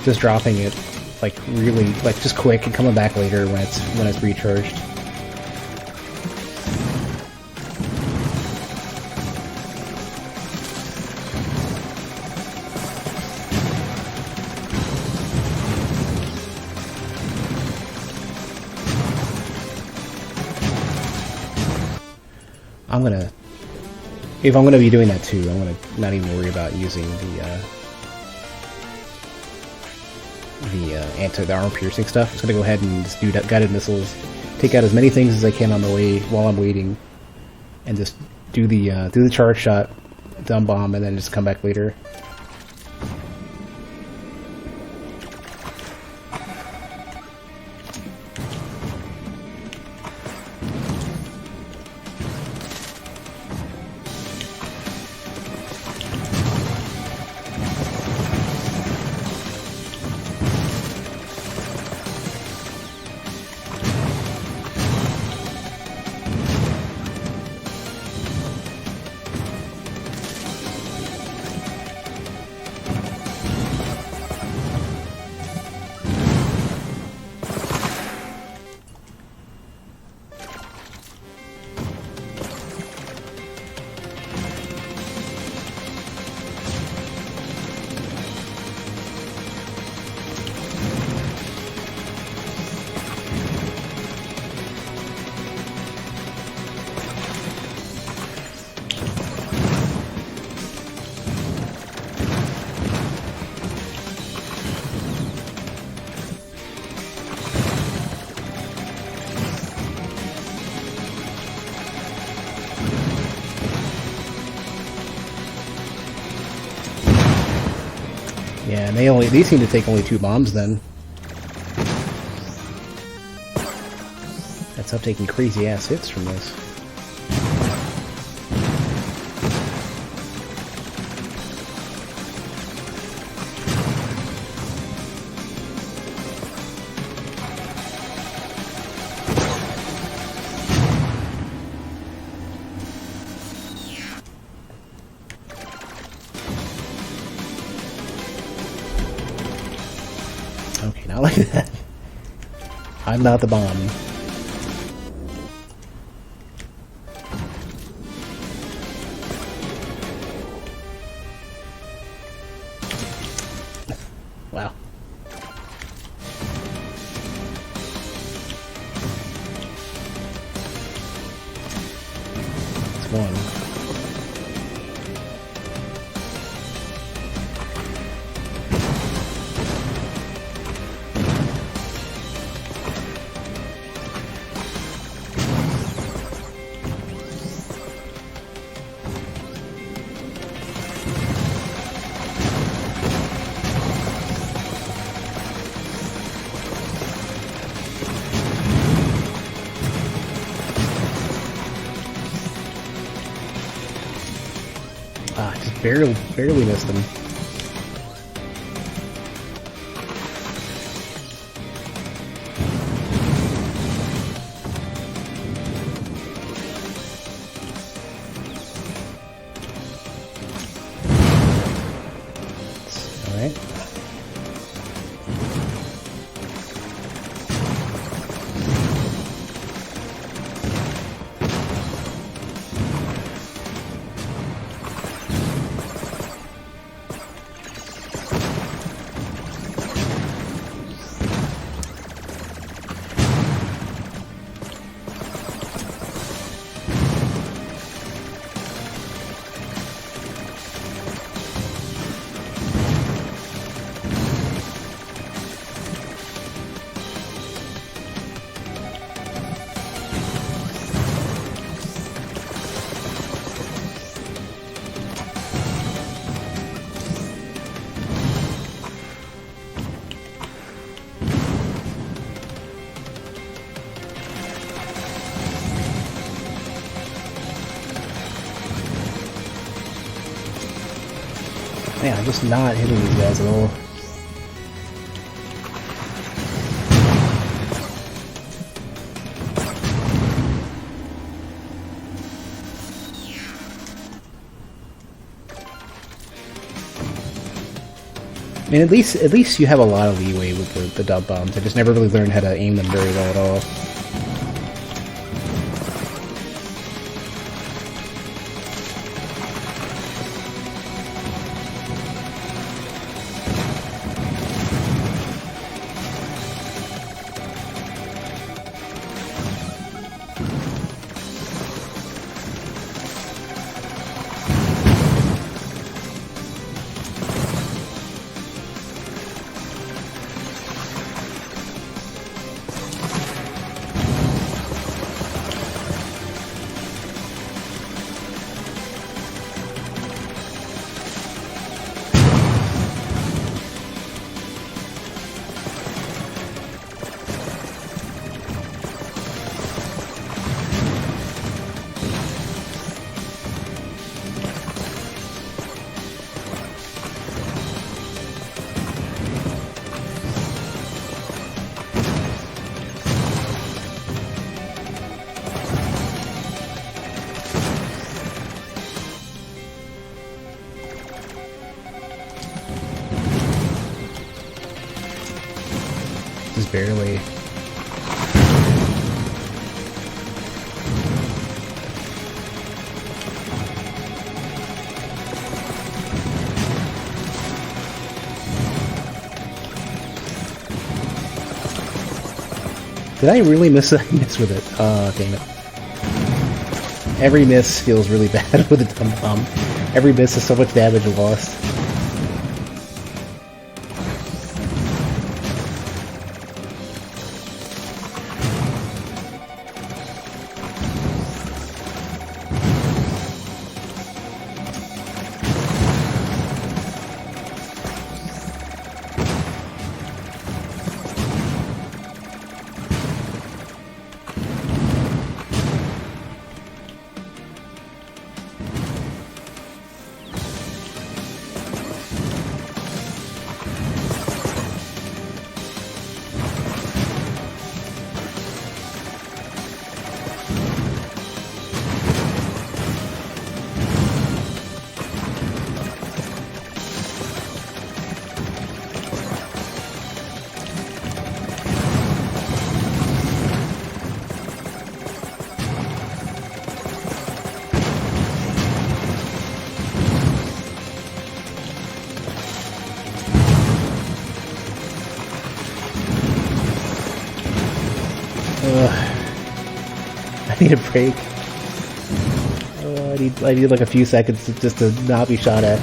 just dropping it, like really, like just quick and coming back later when it's recharged. If I'm gonna be doing that too, I'm gonna not even worry about using the armor piercing stuff. I'm just gonna go ahead and just do guided missiles, take out as many things as I can on the way while I'm waiting, and just do the charge shot, dumb bomb, and then just come back later. Yeah, and they seem to take only 2 bombs then. That's up taking crazy ass hits from this. Okay, not like that. I'm not the bomb. Wow. It's one. Ah, just barely missed him. All right. Man, I'm just not hitting these guys at all. I mean, at least you have a lot of leeway with the dub bombs. I just never really learned how to aim them very well at all. Just barely. Did I really miss with it? Oh, damn it. Every miss feels really bad with a dumb bomb. Every miss is so much damage lost. I need a break. I need like a few seconds just to not be shot at.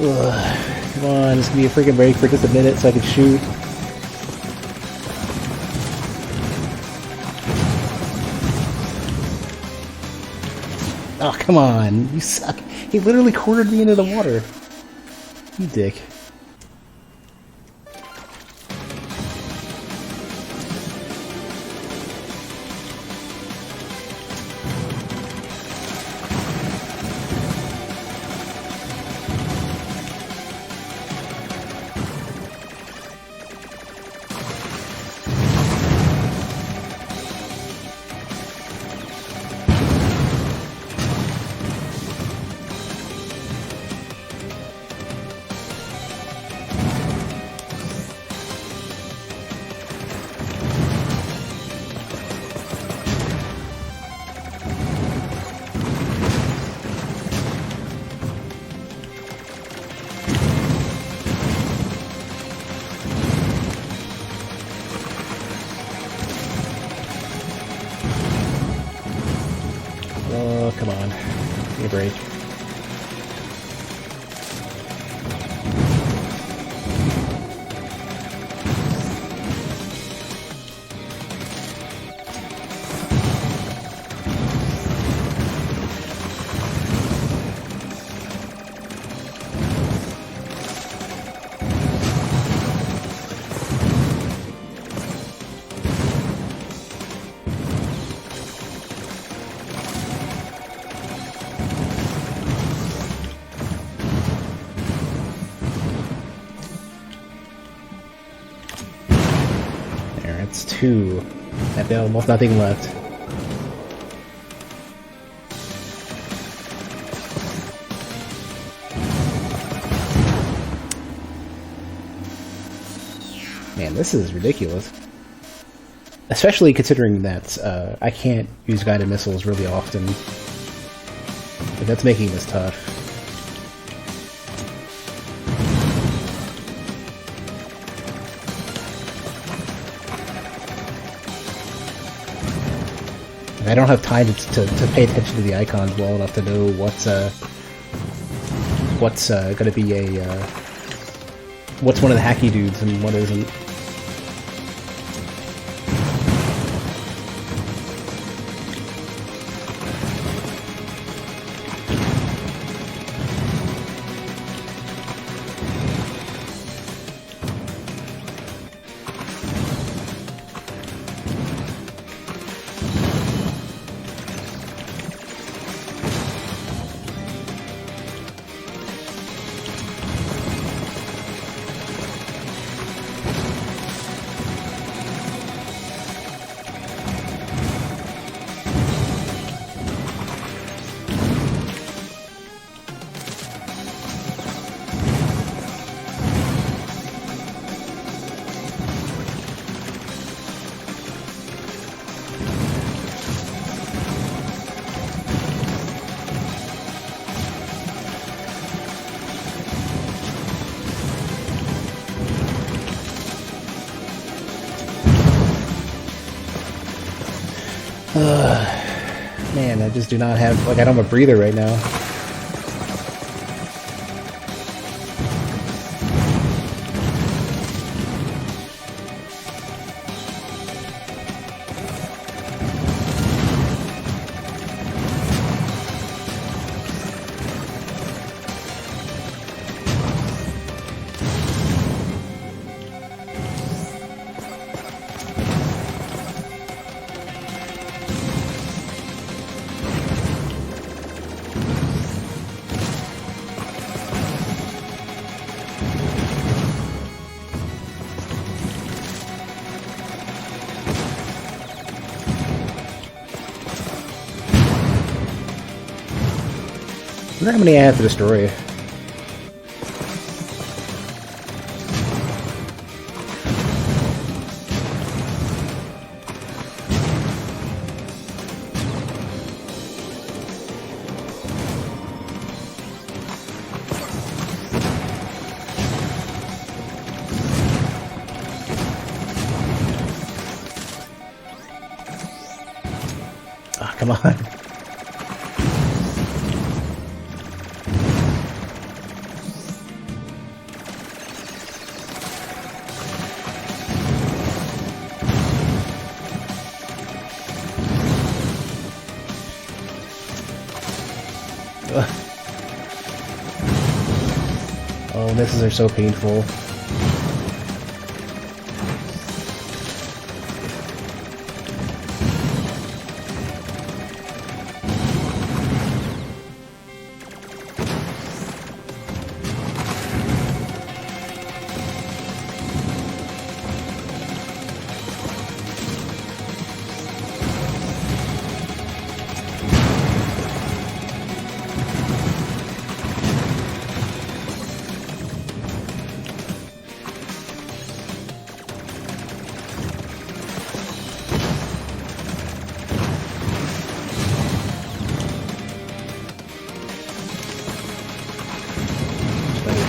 Ugh, come on, just give me a freaking break for just a minute so I can shoot. Oh, come on, you suck. He literally cornered me into the water. You dick. Oh, come on. Give me a break. There, it's 2. I've got almost nothing left. Man, this is ridiculous. Especially considering that I can't use guided missiles really often. But that's making this tough. I don't have time to pay attention to the icons well enough to know what's going to be what's one of the hacky dudes and what isn't. Man, I just do not have, like, I don't have a breather right now. I wonder how many I have to destroy. Ah, come on. Oh, misses are so painful.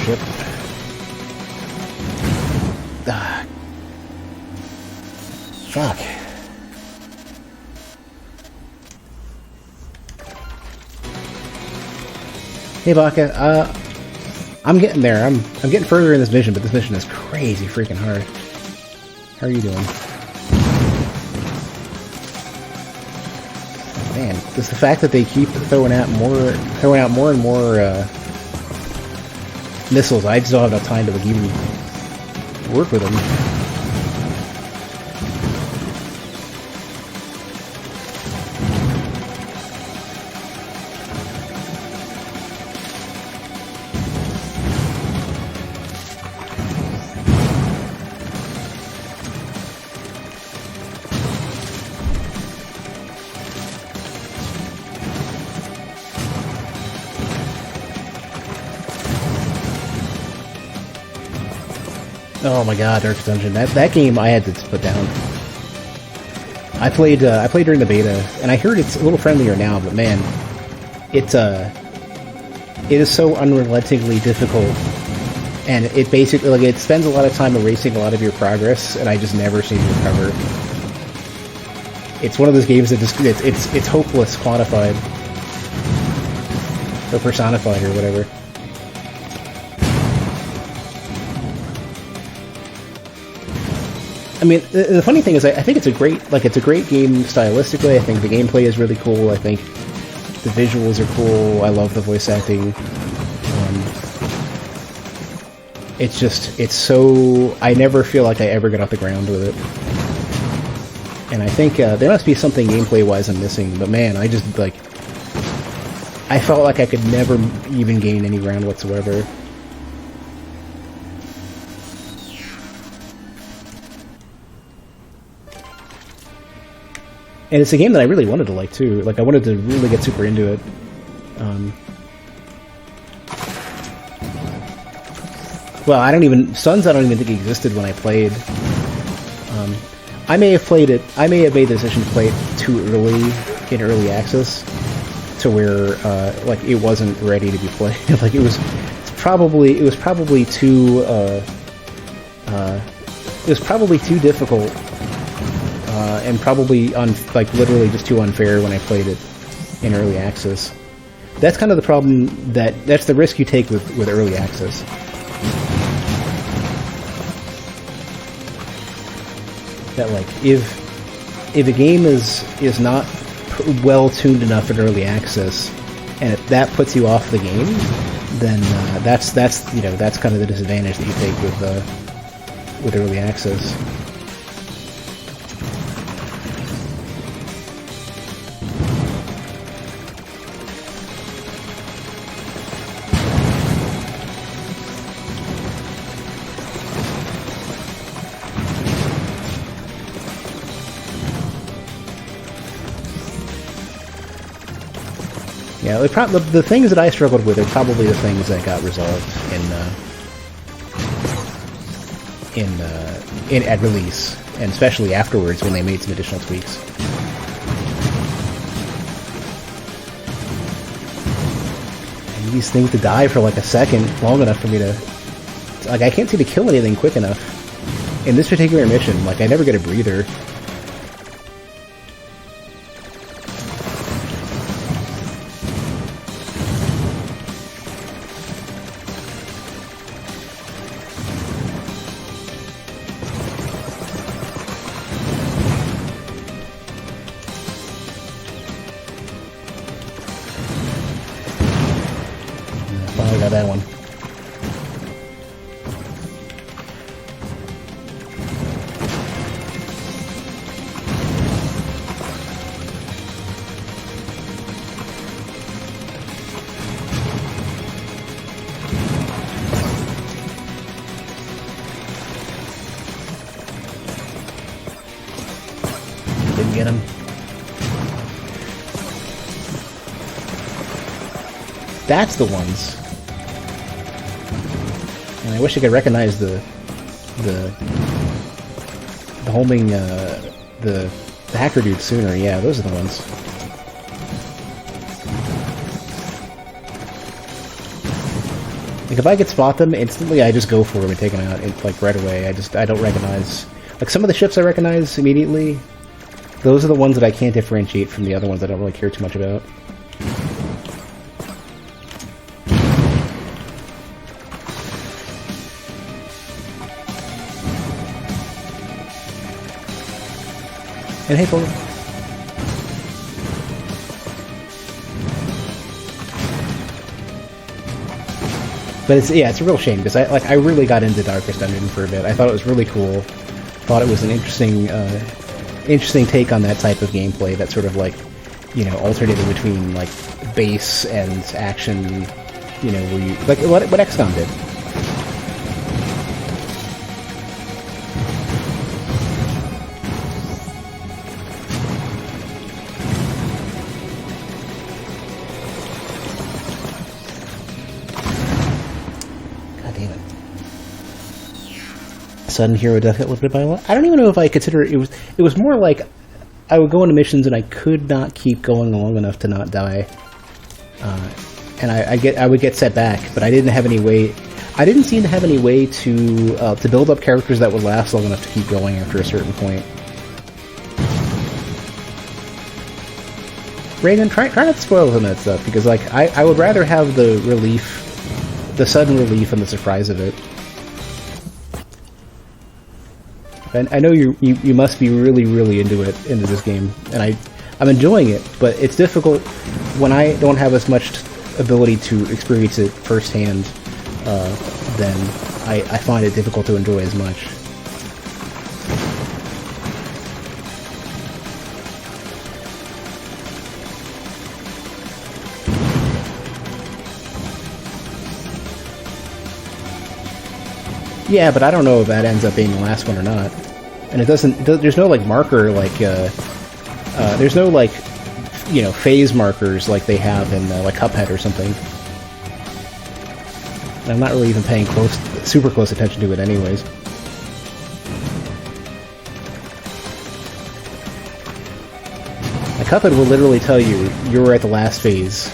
Ship. Ah. Fuck. Hey Baka, I'm getting there. I'm getting further in this mission, but this mission is crazy freaking hard. How are you doing? Man, just the fact that they keep throwing out more and more missiles, I just don't have enough time to like even work with them. Oh my god, Darkest Dungeon. That game I had to put down. I played during the beta, and I heard it's a little friendlier now, but man, it is so unrelentingly difficult, and it basically, like, it spends a lot of time erasing a lot of your progress, and I just never seem to recover. It's one of those games that just, it's hopeless quantified. Or personified, or whatever. I mean, the funny thing is, I think it's a great game stylistically. I think the gameplay is really cool. I think the visuals are cool. I love the voice acting. It's so... I never feel like I ever get off the ground with it. And I think there must be something gameplay-wise I'm missing, but man, I just, like... I felt like I could never even gain any ground whatsoever. And it's a game that I really wanted to like, too. Like, I wanted to really get super into it. Well, I don't even think existed when I played. I may have made the decision to play it too early, in early access, to where, like, it wasn't ready to be played. Like, it was probably too, difficult. And probably literally just too unfair when I played it in early access. That's kind of the problem. That's the risk you take with early access. That, like, if a game is not well tuned enough in early access, and if that puts you off the game, then that's kind of the disadvantage that you take with early access. Yeah, the things that I struggled with are probably the things that got resolved at release, and especially afterwards when they made some additional tweaks. And these things to die for like a second, long enough for me to... Like, I can't seem to kill anything quick enough. In this particular mission, like, I never get a breather. Finally got that one. Didn't get him. That's the ones. And I wish I could recognize the homing, the hacker dude sooner. Yeah, those are the ones. Like, if I could spot them instantly, I just go for them and take them out, like, right away. I don't recognize... Like, some of the ships I recognize immediately. Those are the ones that I can't differentiate from the other ones I don't really care too much about. And hey, folks. But it's a real shame because I really got into Darkest Dungeon for a bit. I thought it was really cool. Thought it was an interesting take on that type of gameplay. That sort of, like, you know, alternating between, like, base and action. You know, where you like what XCOM did. sudden hero death got limited by a lot. I don't even know if I consider it. It was more like I would go into missions and I could not keep going long enough to not die, and I would get set back, but I didn't have any way. I didn't seem to have any way to build up characters that would last long enough to keep going after a certain point. Reagan, try not to spoil some of that stuff, because like I would rather have the relief, the sudden relief and the surprise of it. And I know you must be really into this game, and I'm enjoying it, but it's difficult when I don't have as much ability to experience it firsthand. Then I find it difficult to enjoy as much. Yeah, but I don't know if that ends up being the last one or not. And it doesn't. There's no like marker like. There's no like, you know, phase markers like they have in like Cuphead or something. And I'm not really even paying super close attention to it, anyways. Like Cuphead will literally tell you you're at the last phase,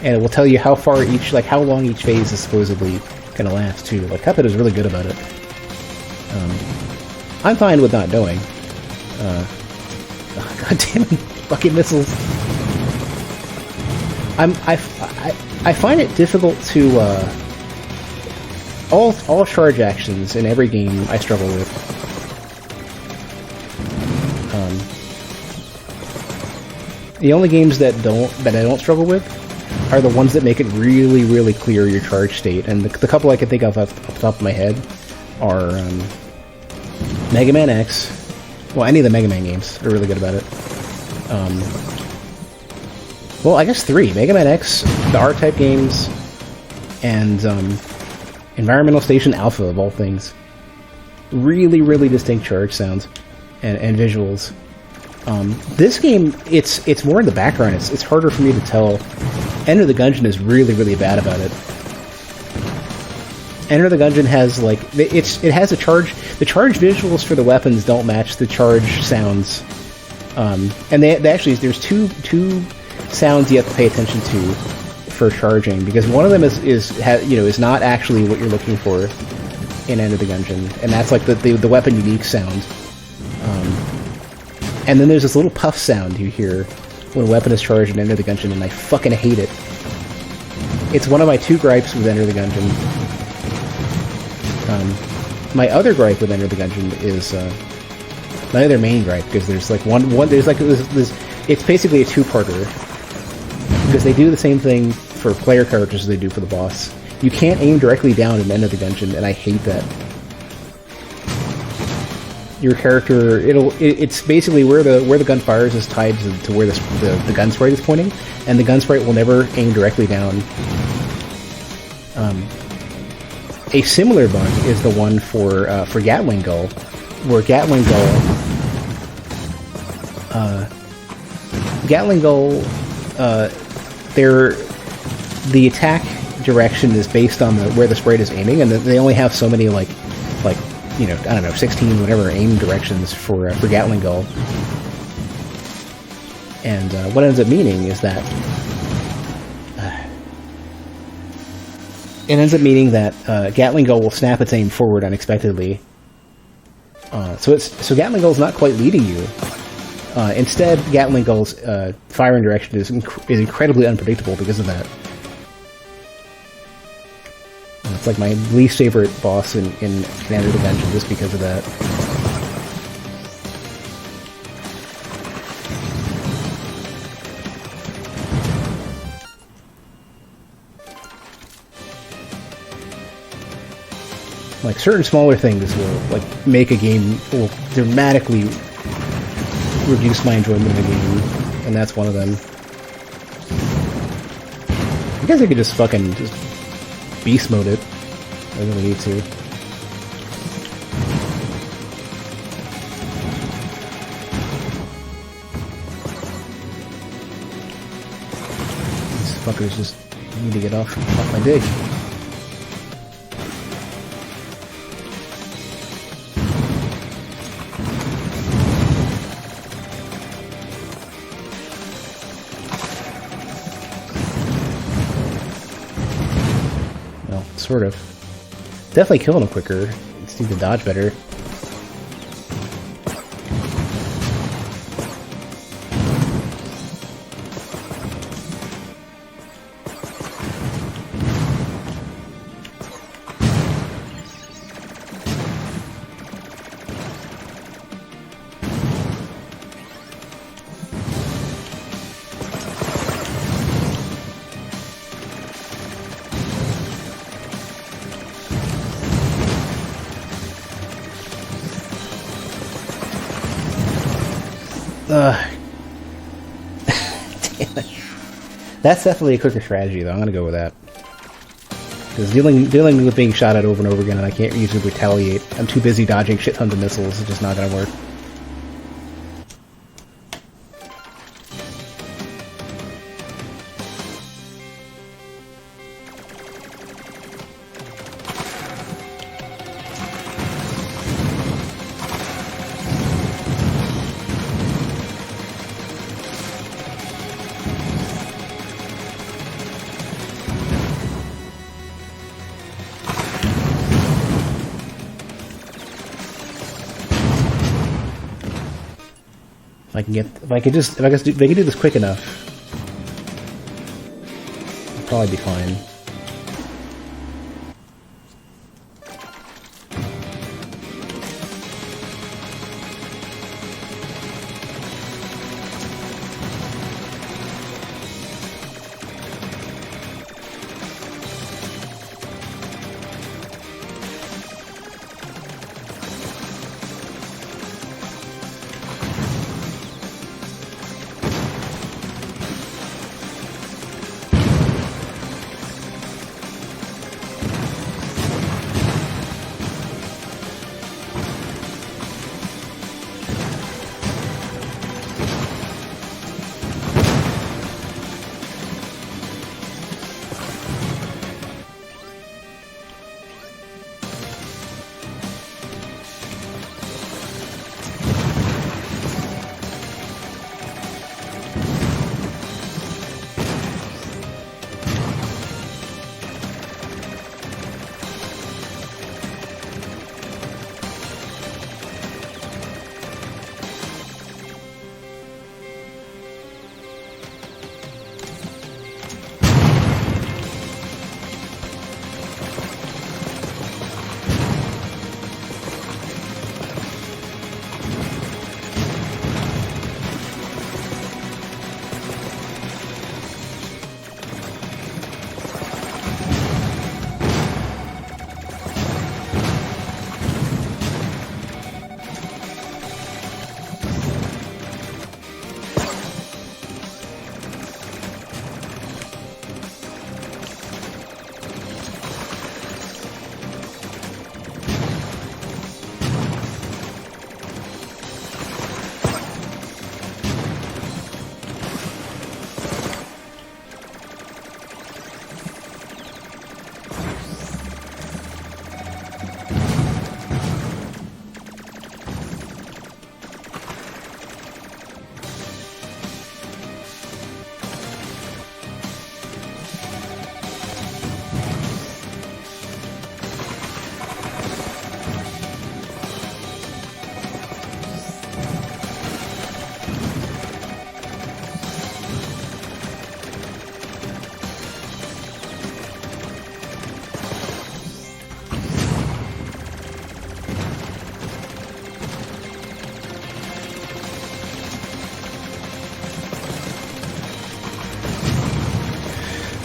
and it will tell you how far each, like how long each phase is supposedly gonna last too. Like Cuphead is really good about it. I'm fine with not knowing. Oh, God damn it, fucking missiles! I find it difficult to all charge actions in every game I struggle with. The only games that I don't struggle with are the ones that make it really clear your charge state, and the couple I can think of off the top of my head are Mega Man X. Well, any of the Mega Man games are really good about it. Well, I guess 3. Mega Man X, the R-Type games, and Environmental Station Alpha, of all things. Really distinct charge sounds and visuals. This game, it's more in the background. It's harder for me to tell. Enter the Gungeon is really bad about it. Enter the Gungeon has like it has a charge. The charge visuals for the weapons don't match the charge sounds. And they actually there's two sounds you have to pay attention to for charging, because one of them is not actually what you're looking for in Enter the Gungeon, and that's like the weapon unique sound. And then there's this little puff sound you hear when a weapon is charged in Enter the Gungeon, and I fucking hate it. It's one of my 2 gripes with Enter the Gungeon. My other gripe with Enter the Gungeon is my other main gripe, because there's like it's basically a 2-parter, because they do the same thing for player characters as they do for the boss. You can't aim directly down in Enter the Gungeon, and I hate that. Your character, it's basically where the gun fires is tied to where the gun sprite is pointing, and the gun sprite will never aim directly down. A similar bug is the one for Gatling Gull, where Gatling Gull, the attack direction is based on where the sprite is aiming, and they only have so many like you know, I don't know, 16 whatever aim directions for Gatling Gull. And what ends up meaning is that Gatling Gull will snap its aim forward unexpectedly. So Gatling Gull's not quite leading you. Instead, Gatling Gull's firing direction is incredibly unpredictable because of that. It's like my least favorite boss in Enter the Gungeon just because of that. Like, certain smaller things will like make a game, will dramatically reduce my enjoyment of the game, and that's one of them. I guess I could just fucking beast mode it. I really need to. These fuckers just need to get off my dick. sort of. Definitely killing him quicker. Just need to dodge better. Damn it. That's definitely a quicker strategy, though. I'm gonna go with that. Because dealing with being shot at over and over again, and I can't use to retaliate. I'm too busy dodging shit tons of missiles. It's just not gonna work. If I could do this quick enough, I'll probably be fine.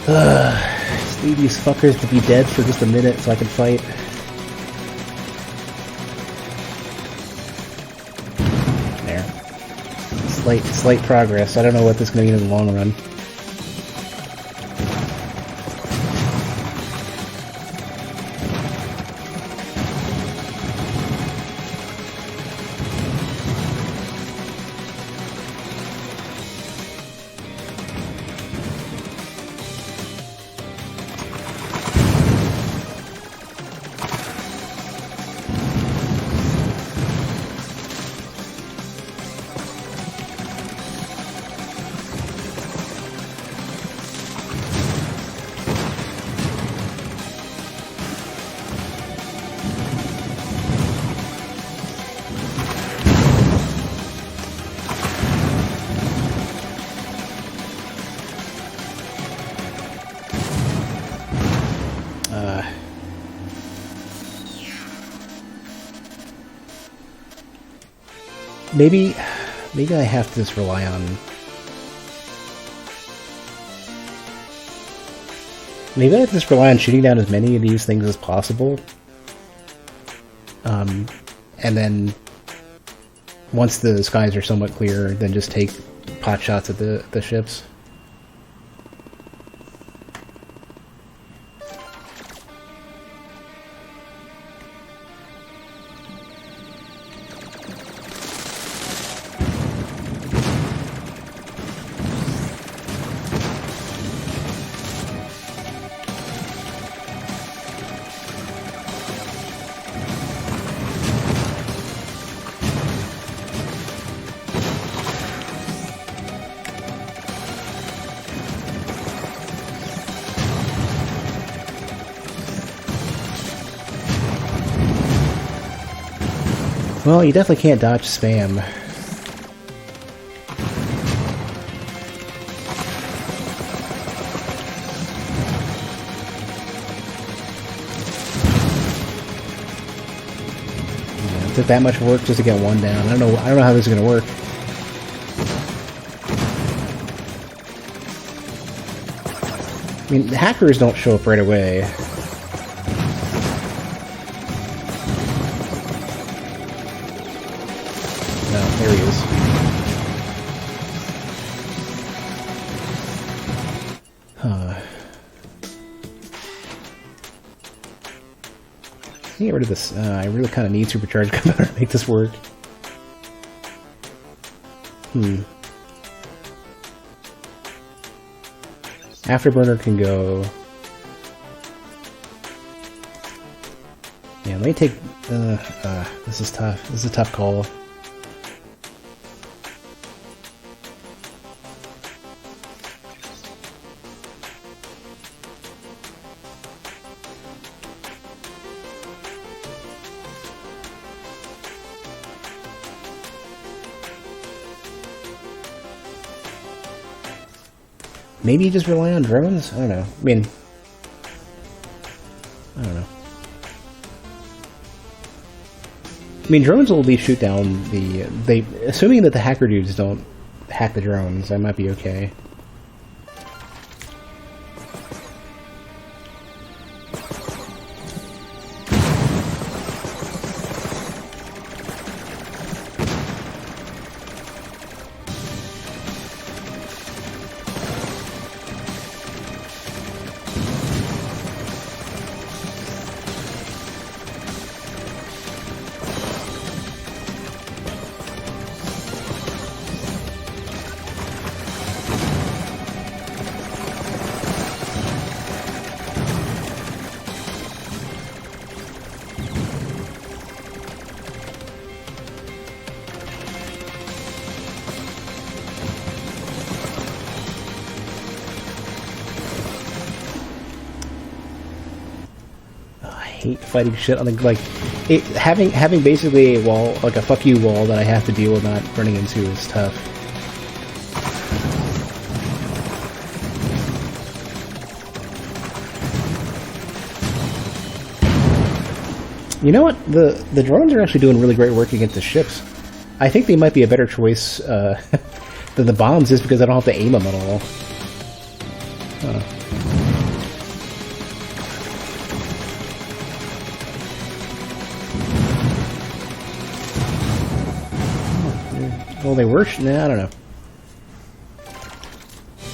Just need these fuckers to be dead for just a minute so I can fight. There. Slight progress. I don't know what this is going to mean in the long run. maybe I have to just rely on... Maybe I have to just rely on shooting down as many of these things as possible. And then, once the skies are somewhat clear, then just take pot shots at the ships. Well, you definitely can't dodge spam. Yeah, it took that much work just to get one down. I don't know how this is gonna work. I mean, the hackers don't show up right away. There he is. Huh. Get rid of this. I really kind of need supercharged gunpowder to make this work. Afterburner can go. Yeah, let me take. This is tough. This is a tough call. Maybe you just rely on drones? I don't know. I mean, I don't know. I mean, drones will at least shoot down the... assuming that the hacker dudes don't hack the drones, that might be okay. Hate fighting shit on the having basically a wall, like a fuck you wall that I have to deal with not running into is tough. You know what? The drones are actually doing really great work against the ships. I think they might be a better choice than the bombs, just because I don't have to aim them at all. Well, they were... Nah, I don't know.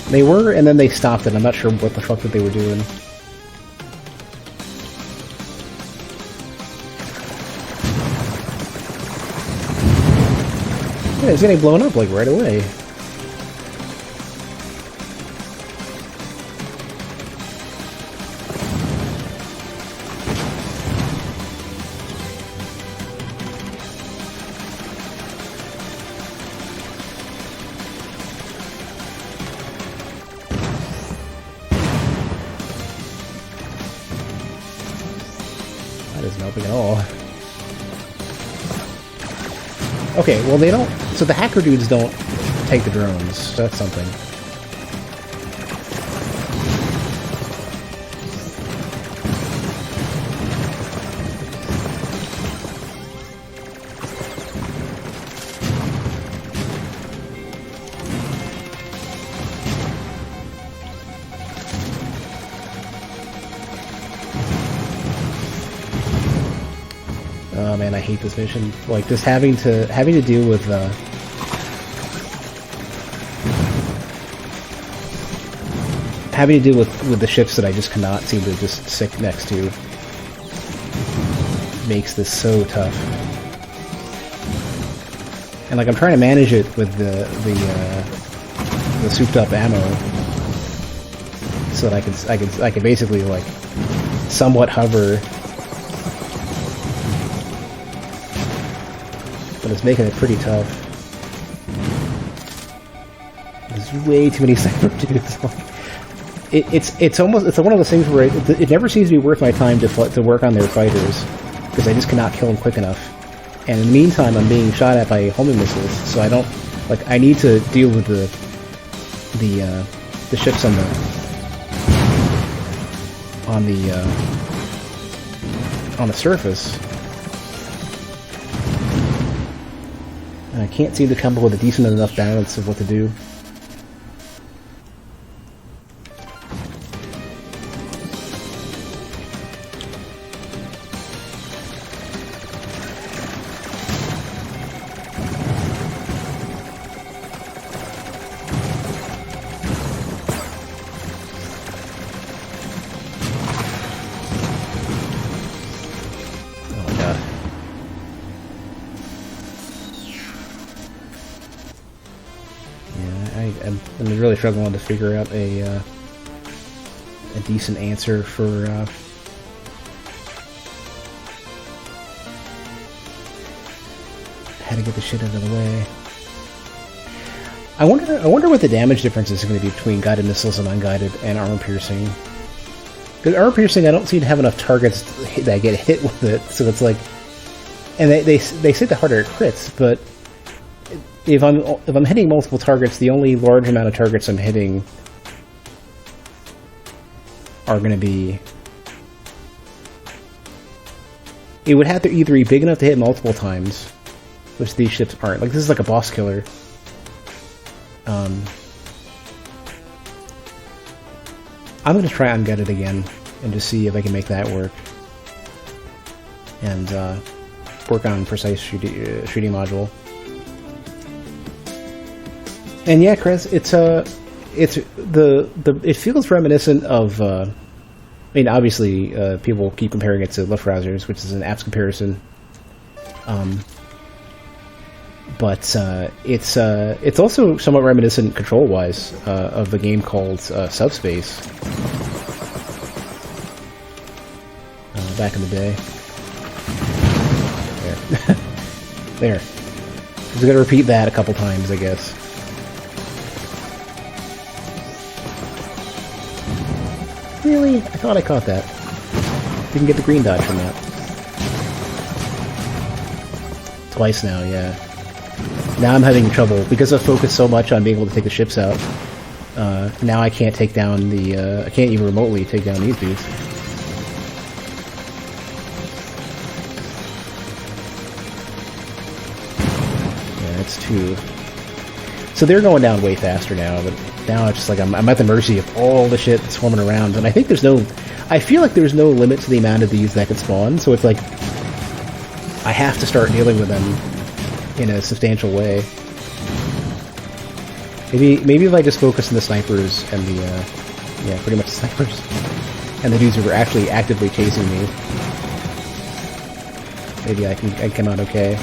They were, and then they stopped it. I'm not sure what the fuck that they were doing. Yeah, it's getting blown up, like, right away. That isn't helping at all. Okay, well they don't... So the hacker dudes don't take the drones, so that's something. hate this mission. Like, just having to deal with, with the ships that I just cannot seem to just stick next to makes this so tough. And like I'm trying to manage it with the souped up ammo, so that I can basically like somewhat hover, but it's making it pretty tough. There's way too many sniper dudes. It's one of those things where it never seems to be worth my time to work on their fighters, because I just cannot kill them quick enough. And in the meantime, I'm being shot at by homing missiles, so I don't like. I need to deal with the ships on the surface, and I can't seem to come up with a decent enough balance of what to do. I'm really struggling to figure out a decent answer for how to get the shit out of the way. I wonder what the damage difference is going to be between guided missiles and unguided and armor piercing. Because armor piercing, I don't seem to have enough targets that get hit with it, so it's like, and they say the harder it crits, but if I'm hitting multiple targets, the only large amount of targets I'm hitting are going to be... It would have to either be big enough to hit multiple times, which these ships aren't. Like, this is like a boss killer. I'm going to try unguided again and just see if I can make that work. And work on precise shooting module. And yeah, Chris, it feels reminiscent of. I mean, obviously, people keep comparing it to Luftrausers, which is an apt comparison. But it's also somewhat reminiscent, control-wise, of a game called Subspace. Back in the day. There. There. I'm gonna repeat that a couple times, I guess. Really? I thought I caught that. Didn't get the green dodge from that. Twice now, yeah. Now I'm having trouble, because I've focused so much on being able to take the ships out. Now I can't take down the, I can't even remotely take down these dudes. Yeah, that's two. So they're going down way faster now, but now it's just like I'm at the mercy of all the shit that's swarming around, and I think there's no... I feel like there's no limit to the amount of these that can spawn, so it's like... I have to start dealing with them in a substantial way. Maybe if I just focus on the snipers and the... yeah, pretty much the snipers. And the dudes who are actually actively chasing me. Maybe I can come out okay.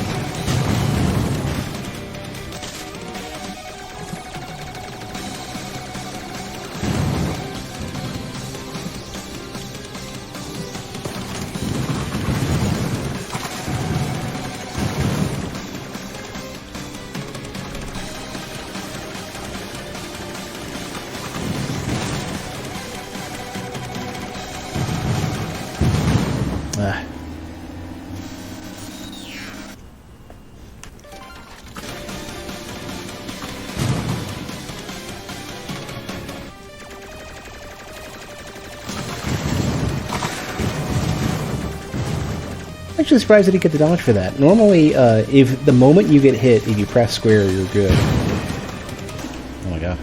I'm actually surprised I didn't get the dodge for that. Normally, if the moment you get hit, if you press square, you're good. Oh my god.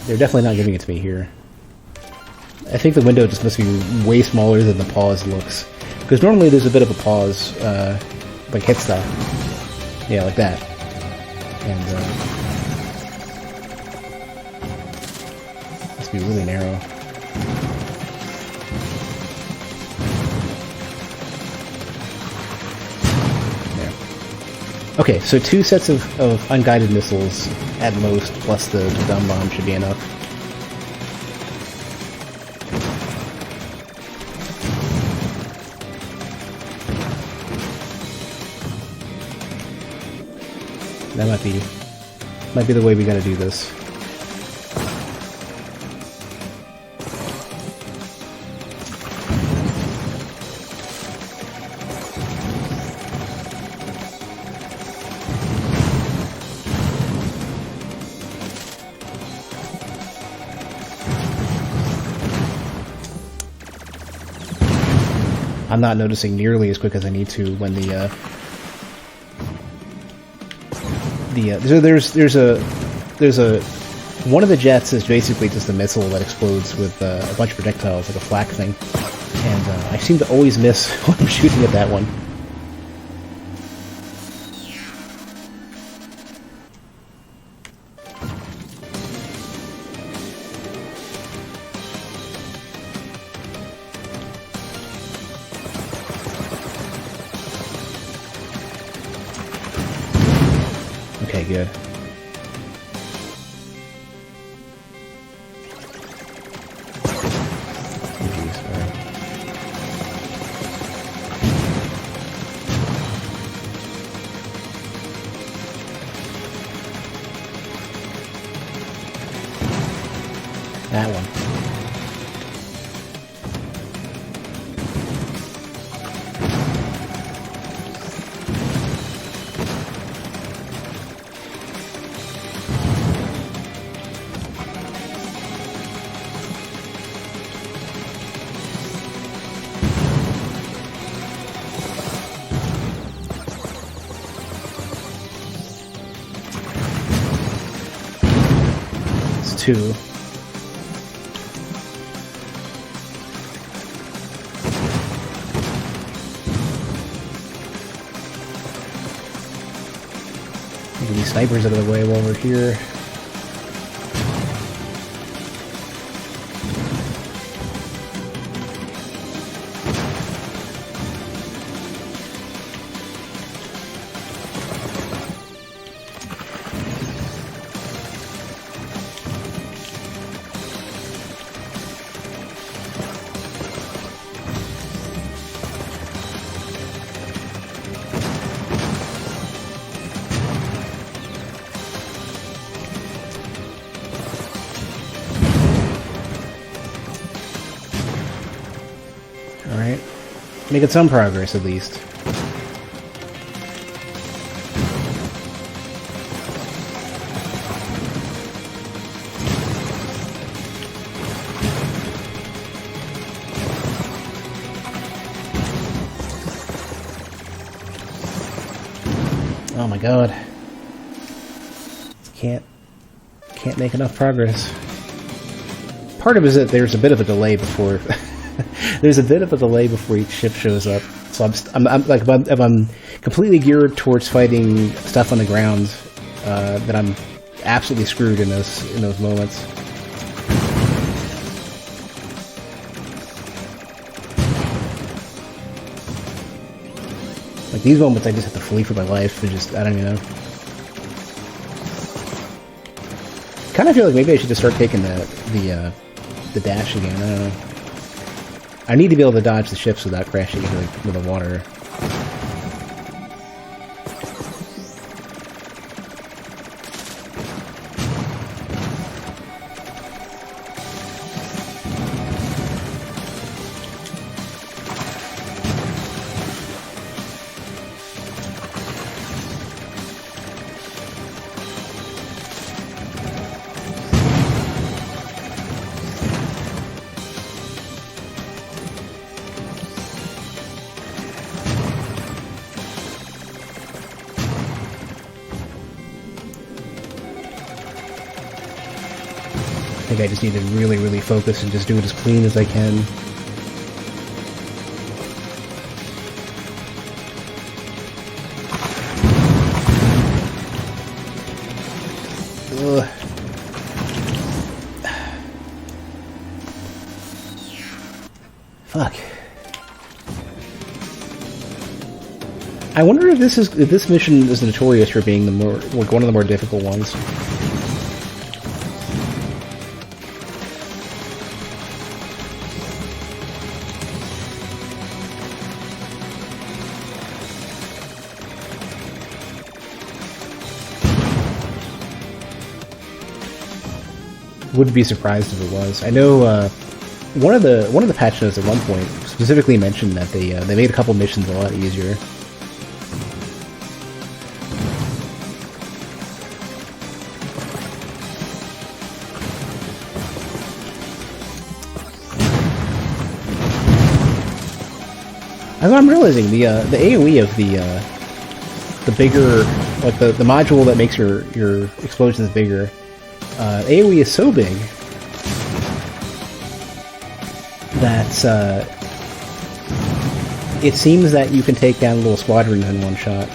They're definitely not giving it to me here. I think the window just must be way smaller than the pause looks. Because normally there's a bit of a pause, like hit stop. Yeah, like that. And, must be really narrow. There. Okay, so 2 sets of unguided missiles at most, plus the dumb bomb should be enough. That might be the way we gotta do this. I'm not noticing nearly as quick as I need to when there's a one of the jets is basically just a missile that explodes with a bunch of projectiles, like a flak thing, and I seem to always miss when I'm shooting at that one. Okay, good. That one. It's 2. Get these snipers out of the way while we're here. Alright. Making some progress, at least. Oh my god. Can't make enough progress. Part of it is that there's a bit of a delay before there's a bit of a delay before each ship shows up. So I'm like, if I'm completely geared towards fighting stuff on the ground, then I'm absolutely screwed in those moments. Like these moments, I just have to flee for my life. I don't even know. Kind of feel like maybe I should just start taking the dash again. I don't know. I need to be able to dodge the ships without crashing into the water. I think I just need to really focus and just do it as clean as I can. Ugh. Fuck. I wonder if this mission is notorious for being one of the more difficult ones. Wouldn't be surprised if it was. I know one of the patch notes at one point specifically mentioned that they made a couple missions a lot easier. As I'm realizing, the AOE of the bigger, like the module that makes your explosions bigger, AOE is so big that it seems that you can take down little squadrons in one shot.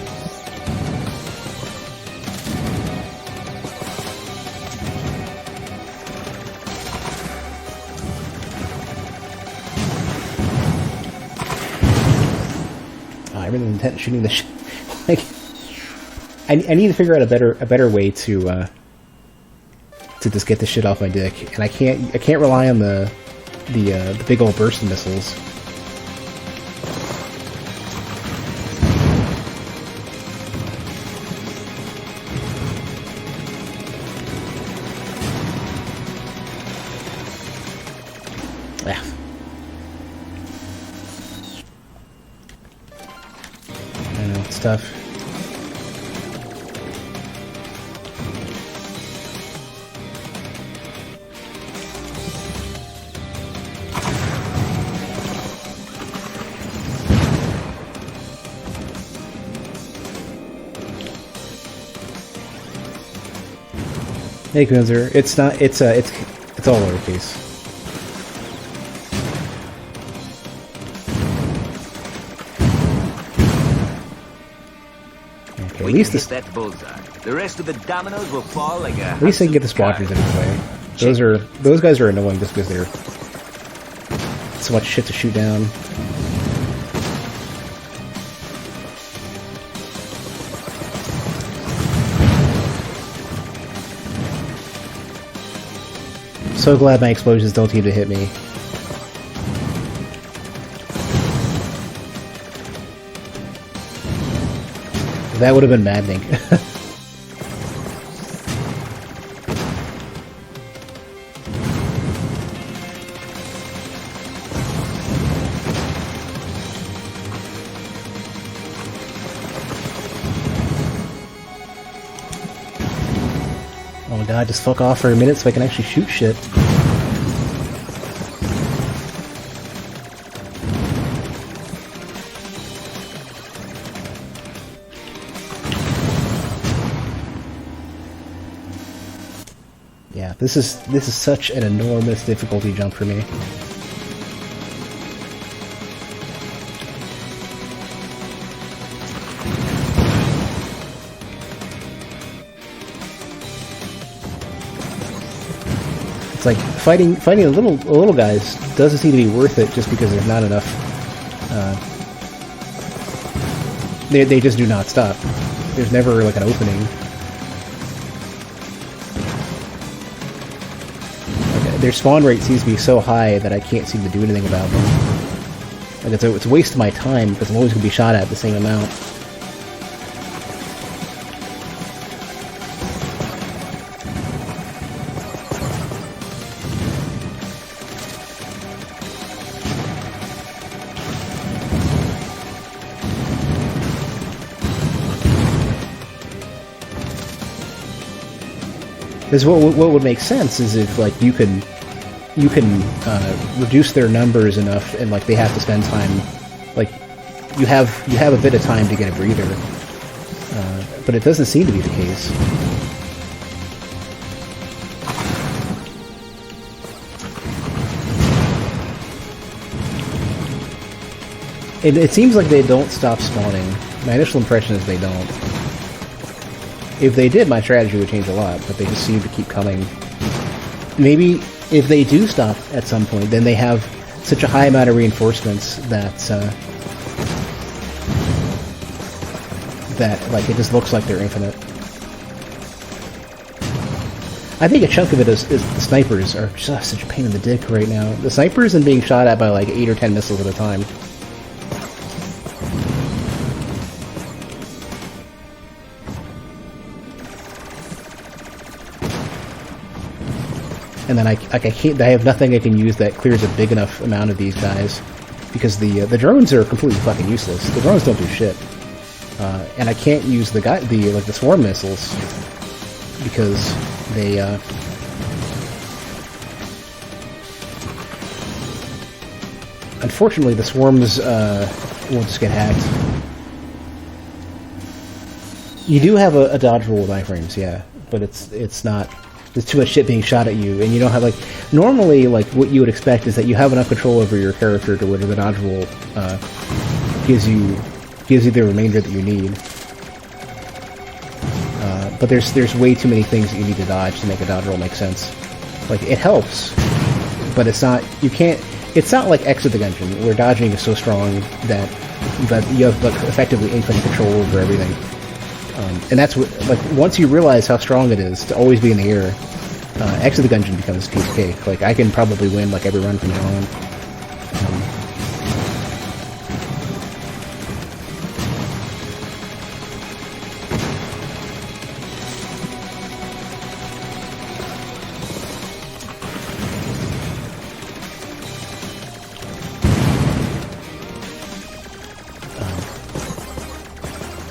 I really intend shooting this shit. Like, I need to figure out a better way to just get this shit off my dick, and I can't rely on the big old burst missiles. Yeah. I know, it's tough. Hey, Kunzer. It's not. It's all lowercase. Okay, at least this. That bullseye. The rest of the dominoes will fall like a. At least they can get the squadrons in his way. Those guys are annoying just because they're so much shit to shoot down. So glad my explosions don't seem to hit me. That would have been maddening. Oh my god, just fuck off for a minute so I can actually shoot shit. Yeah, this is such an enormous difficulty jump for me. It's like fighting the little guys doesn't seem to be worth it just because there's not enough. They just do not stop. There's never like an opening. Like, their spawn rate seems to be so high that I can't seem to do anything about them. Like it's a waste of my time because I'm always going to be shot at the same amount. Because what would make sense is if like you can reduce their numbers enough, and like they have to spend time, like you have a bit of time to get a breather, but it doesn't seem to be the case. It seems like they don't stop spawning. My initial impression is they don't. if they did, my strategy would change a lot, but they just seem to keep coming. Maybe if they do stop at some point, then they have such a high amount of reinforcements that like it just looks like they're infinite. I think a chunk of it is the snipers are just such a pain in the dick right now. The snipers and being shot at by like 8 or 10 missiles at a time. And then I have nothing I can use that clears a big enough amount of these guys, because the drones are completely fucking useless. The drones don't do shit, and I can't use the swarm missiles because they unfortunately the swarms will just get hacked. You do have a dodge roll with iframes, yeah, but it's not. There's too much shit being shot at you, and you don't have, like... Normally, like, what you would expect is that you have enough control over your character to where the dodge roll gives you the remainder that you need. But there's way too many things that you need to dodge to make a dodge roll make sense. Like, it helps, but it's not... You can't... It's not like X of the Gungeon, where dodging is so strong that you have, like, effectively infinite control over everything. And that's what, like, once you realize how strong it is to always be in the air, X of the Gungeon becomes a piece of cake. Like, I can probably win, like, every run from now on.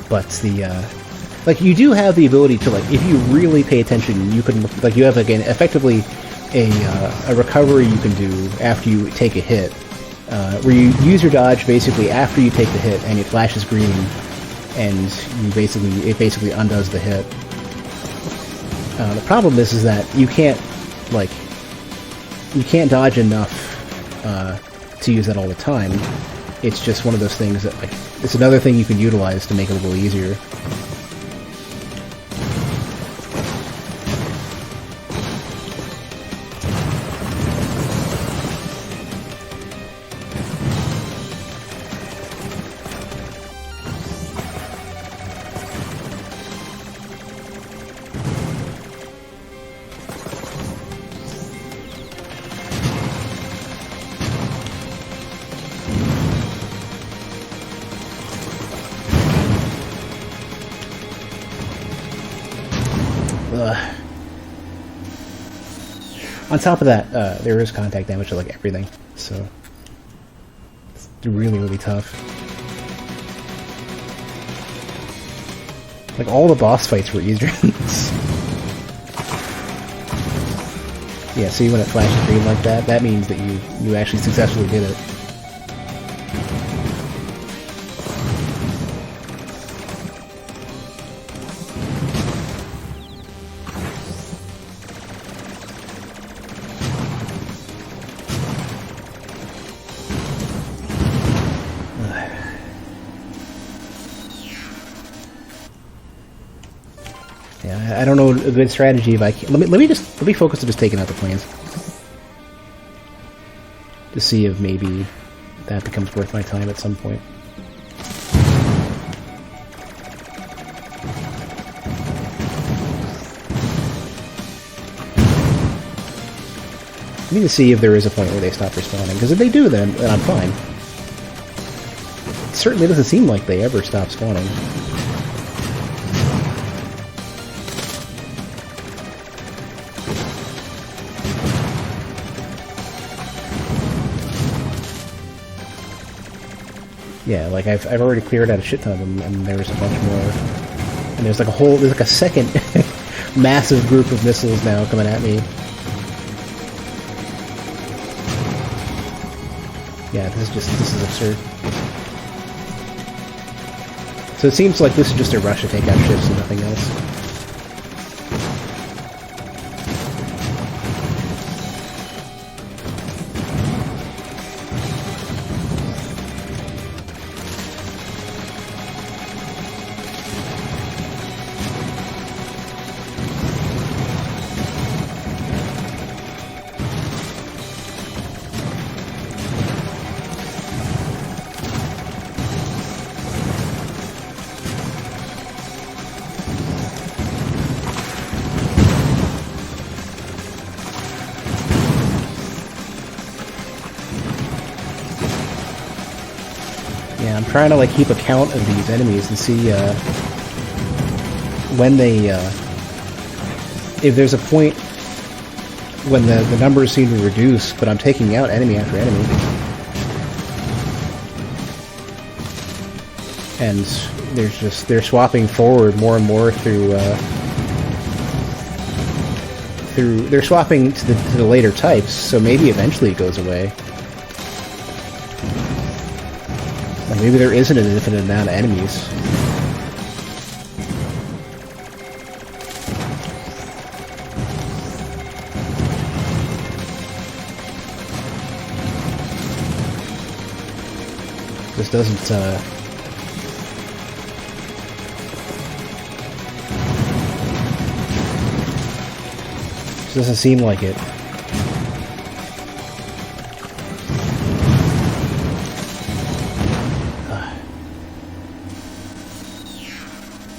But the, like, you do have the ability to, like, if you really pay attention, you can, like, you have, again, effectively a recovery you can do after you take a hit, where you use your dodge basically after you take the hit, and it flashes green, and it basically undoes the hit. The problem is that you can't dodge enough to use that all the time. It's just one of those things that, like, it's another thing you can utilize to make it a little easier. On top of that, there is contact damage to, like, everything, so it's really, really tough. Like, all the boss fights were easier than this. Yeah, see, when it flashes green like that, that means that you actually successfully did it. Yeah, I don't know a good strategy if I can. Let me focus on just taking out the planes to see if maybe that becomes worth my time at some point. I need to see if there is a point where they stop respawning, because if they do, then I'm fine. It certainly doesn't seem like they ever stop spawning. Yeah, like I've already cleared out a shit ton of them, and there's a bunch more. And there's like a second massive group of missiles now coming at me. Yeah, this is absurd. So it seems like this is just a rush to take out ships and nothing else. And I'm trying to like keep a count of these enemies and see when they, if there's a point when the numbers seem to reduce, but I'm taking out enemy after enemy. And they're swapping forward more and more they're swapping to the later types, so maybe eventually it goes away. Or maybe there isn't an infinite amount of enemies. This doesn't, doesn't seem like it.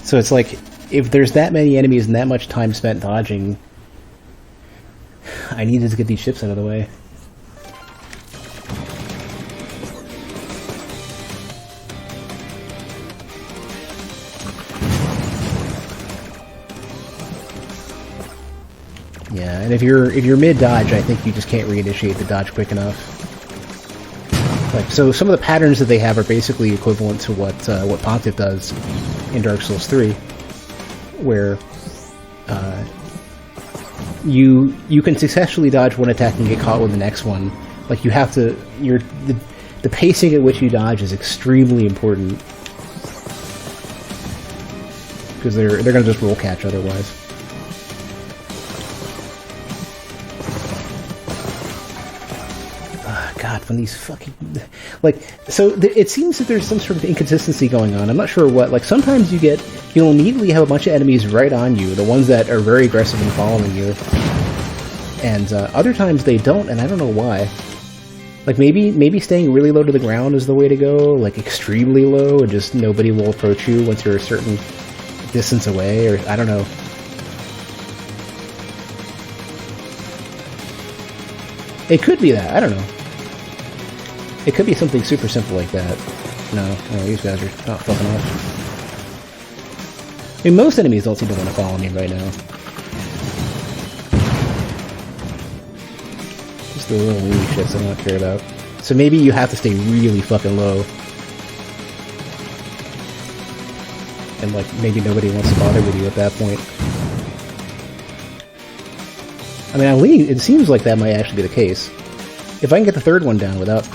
So it's like, if there's that many enemies and that much time spent dodging, I needed to get these ships out of the way. Yeah, and if you're mid-dodge, I think you just can't reinitiate the dodge quick enough. Like, so some of the patterns that they have are basically equivalent to what Pontiff does in Dark Souls 3, where you can successfully dodge one attack and get caught with the next one. Like, you have to, the pacing at which you dodge is extremely important, because they're gonna just roll catch otherwise. God, when these fucking... Like, so it seems that there's some sort of inconsistency going on. I'm not sure what. Like, sometimes you'll immediately have a bunch of enemies right on you, the ones that are very aggressive and following you. And other times they don't, and I don't know why. Like, maybe staying really low to the ground is the way to go, like extremely low, and just nobody will approach you once you're a certain distance away, or I don't know. It could be that, I don't know. It could be something super simple like that. No, these guys are not fucking off. I mean, most enemies don't seem to want to follow me right now. Just the little weenie shits I don't care about. So maybe you have to stay really fucking low. And like, maybe nobody wants to bother with you at that point. I mean, it seems like that might actually be the case. If I can get the third one down without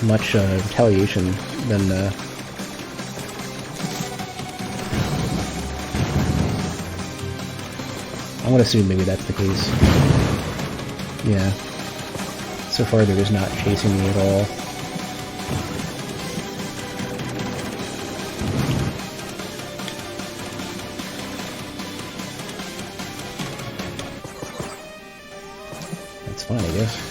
much retaliation, then I'm gonna assume maybe that's the case. Yeah. So far they're just not chasing me at all. That's fine, I guess.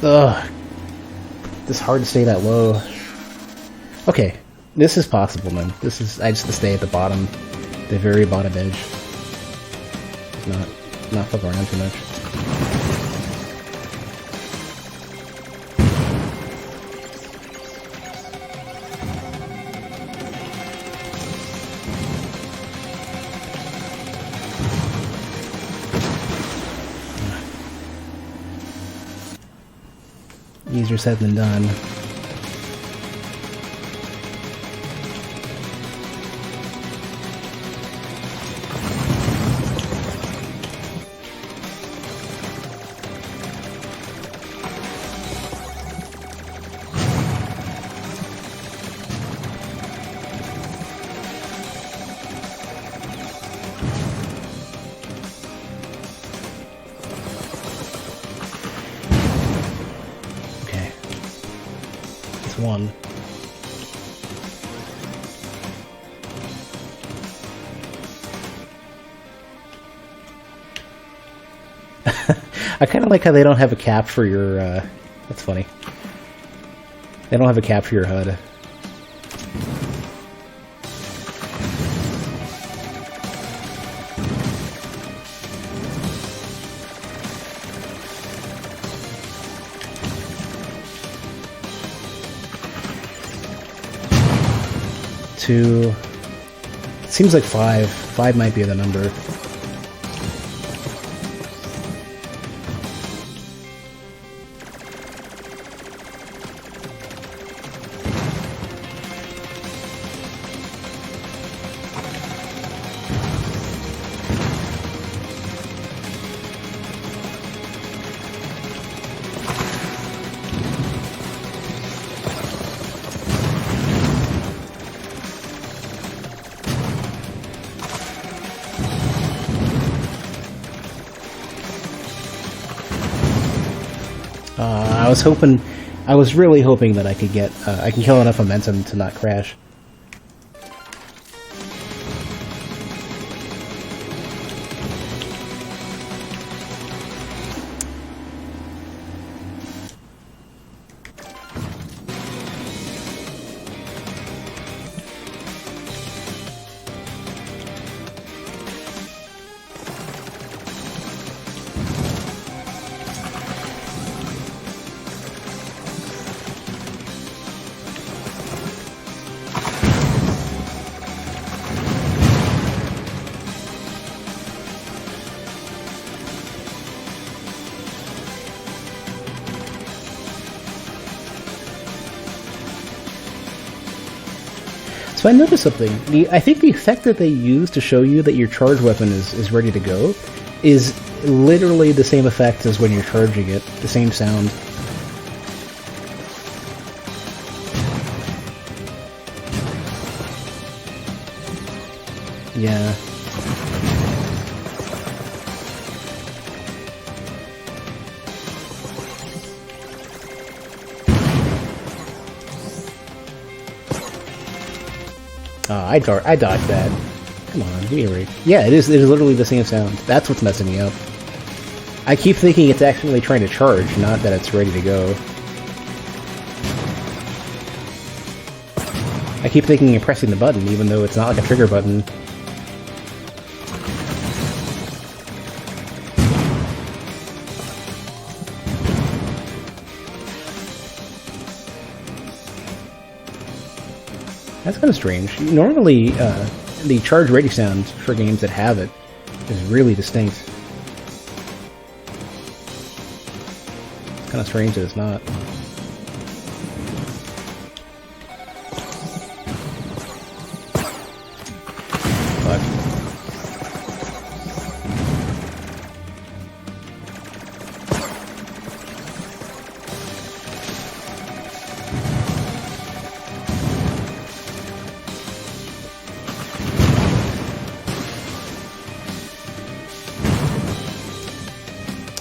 Ugh. It's hard to stay that low. Okay. This is possible, man. I just have to stay at the bottom. The very bottom edge. Not fuck around too much. Easier said than done. One. I kind of like how they don't have a cap for your, that's funny. They don't have a cap for your HUD. 2. It seems like 5. 5 might be the number. I was really hoping that I could get, I can kill enough momentum to not crash. So I noticed something. I think the effect that they use to show you that your charge weapon is ready to go is literally the same effect as when you're charging it. The same sound. Yeah. I dodged that. Come on, give me a break. Yeah, it is literally the same sound. That's what's messing me up. I keep thinking it's actually trying to charge, not that it's ready to go. I keep thinking I'm pressing the button, even though it's not like a trigger button. That's kind of strange. Normally, the charge ready sound for games that have it is really distinct. It's kind of strange that it's not. Fuck.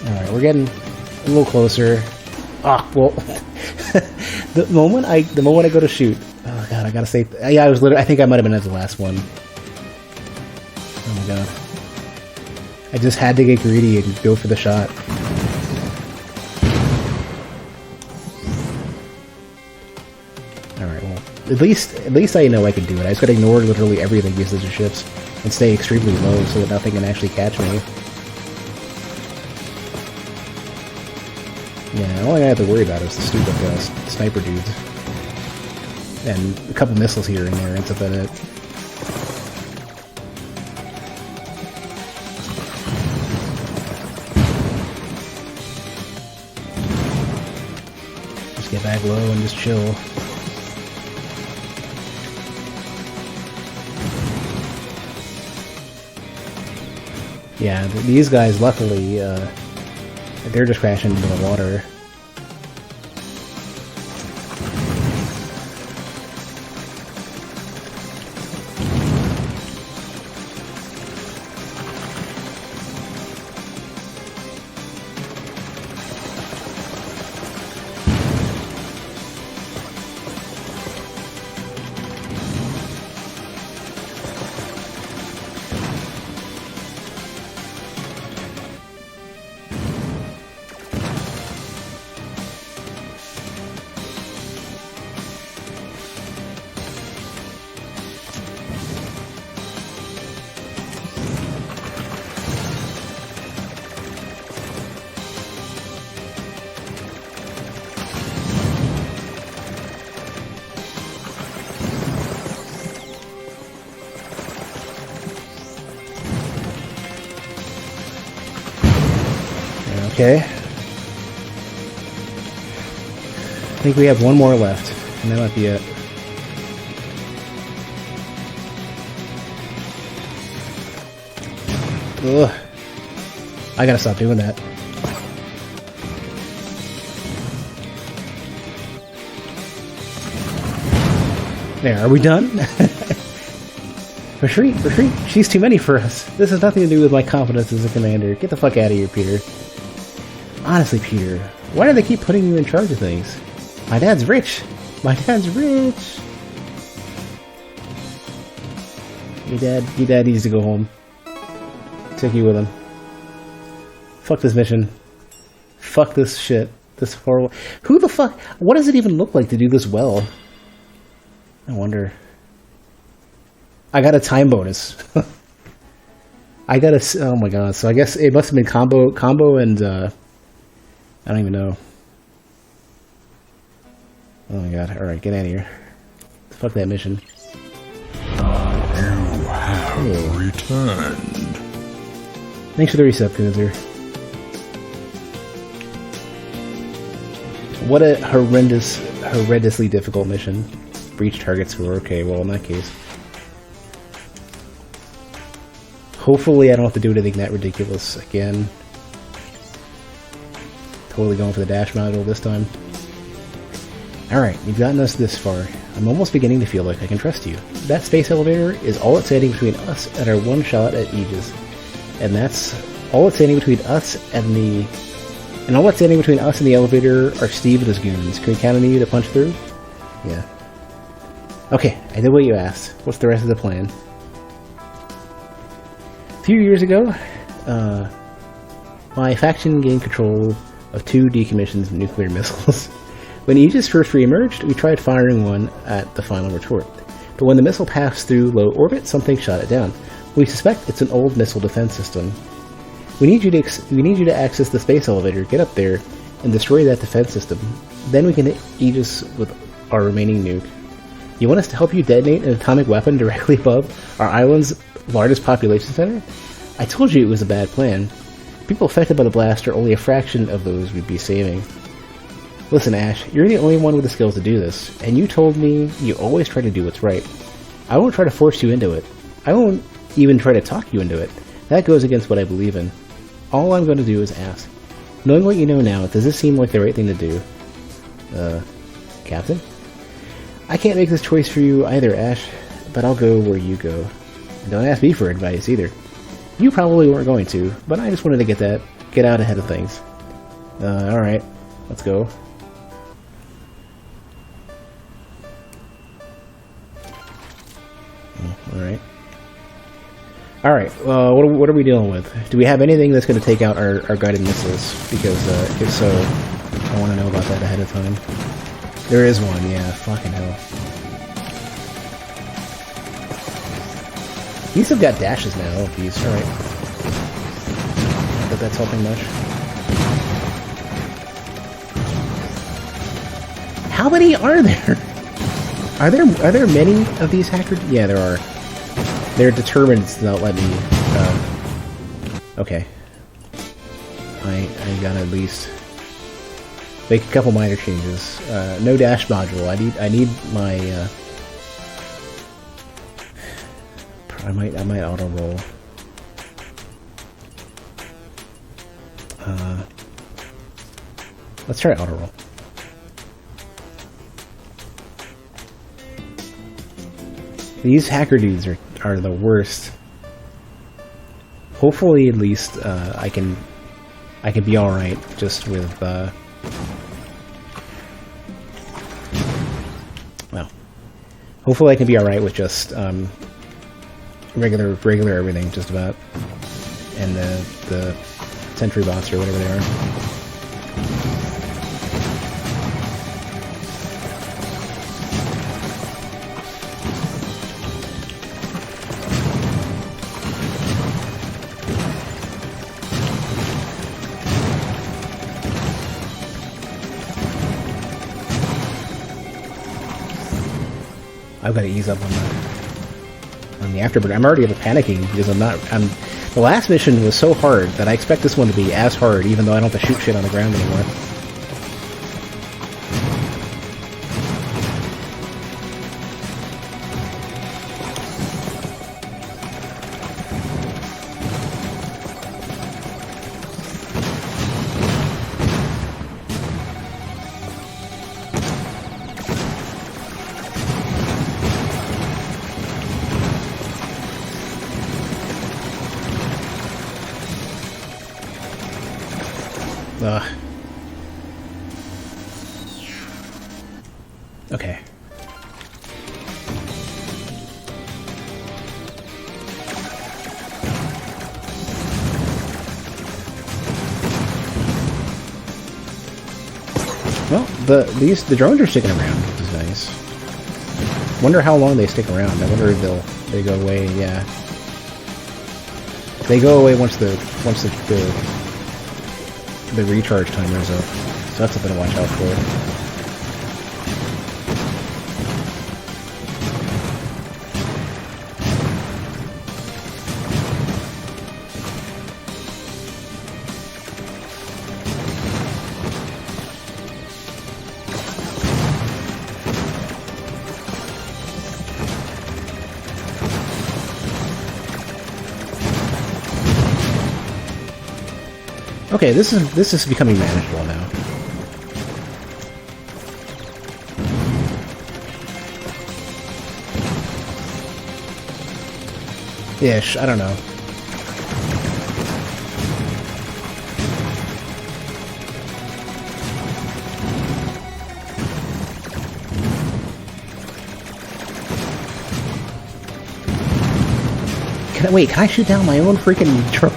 Alright, we're getting a little closer. Ah, well, the moment I go to shoot, oh god, I gotta say, yeah, I think I might have been at the last one. Oh my god, I just had to get greedy and go for the shot. All right, well, at least I know I can do it. I just gotta ignore literally everything because of the ships and stay extremely low so that nothing can actually catch me. Yeah, all I have to worry about is the stupid sniper dudes. And a couple missiles here and there, that's about it. Just get back low and just chill. Yeah, these guys, luckily, they're just crashing into the water. Okay. I think we have one more left, and that might be it. Ugh. I gotta stop doing that. There, are we done? Retreat, retreat. She's too many for us. This has nothing to do with my confidence as a commander. Get the fuck out of here, Peter. Honestly, Peter, why do they keep putting you in charge of things? My dad's rich. My dad's rich. Your dad needs to go home. Take you with him. Fuck this mission. Fuck this shit. This horrible... Who the fuck... What does it even look like to do this well? I wonder. I got a time bonus. I got a... Oh my god. So I guess it must have been combo and... I don't even know. Oh my god. Alright, get out of here. Fuck that mission. You have returned. Thanks for the reset, Gunther. What a horrendously difficult mission. Breach target score. Okay, well in that case. Hopefully I don't have to do anything that ridiculous again. Totally going for the dash module this time. Alright, you've gotten us this far. I'm almost beginning to feel like I can trust you. That space elevator is all that's standing between us and our one shot at Aegis. And that's all that's standing between us and the... And all that's standing between us and the elevator are Steve and his goons. Can we count on you to punch through? Yeah. Okay, I did what you asked. What's the rest of the plan? A few years ago, my faction gained control of 2 decommissioned nuclear missiles. When Aegis first re-emerged, we tried firing one at the final retort. But when the missile passed through low orbit, something shot it down. We suspect it's an old missile defense system. We need you to access the space elevator, get up there, and destroy that defense system. Then we can hit Aegis with our remaining nuke. You want us to help you detonate an atomic weapon directly above our island's largest population center? I told you it was a bad plan. People affected by the blast are only a fraction of those we'd be saving. Listen, Ash, you're the only one with the skills to do this, and you told me you always try to do what's right. I won't try to force you into it. I won't even try to talk you into it. That goes against what I believe in. All I'm going to do is ask. Knowing what you know now, does this seem like the right thing to do? Captain? I can't make this choice for you either, Ash, but I'll go where you go. And don't ask me for advice either. You probably weren't going to, but I just wanted to get out ahead of things. Alright, let's go. Alright. Alright, what are we dealing with? Do we have anything that's going to take out our guided missiles? Because, if so, I want to know about that ahead of time. There is one, yeah, fucking hell. These have got dashes now, these, alright. Not that that's helping much. How many are there? Are there many of these hackers? Yeah, there are. They're determined to not let me, okay. I gotta at least make a couple minor changes. No dash module. I need my, I might auto roll. Let's try auto roll. These hacker dudes are the worst. Hopefully, at least I can be all right just with. Well, hopefully I can be all right with just regular everything, just about, and the sentry bots or whatever they are. I've got to ease up on the afterburner. I'm already panicking because The last mission was so hard that I expect this one to be as hard, even though I don't have to shoot shit on the ground anymore. Ugh. Okay. Well, the drones are sticking around, which is nice. Wonder how long they stick around. I wonder if they go away. Yeah, they go away once the recharge timer's up. So that's something to watch out for. Okay, this is becoming manageable now. Ish, I don't know. Can I shoot down my own freaking drone?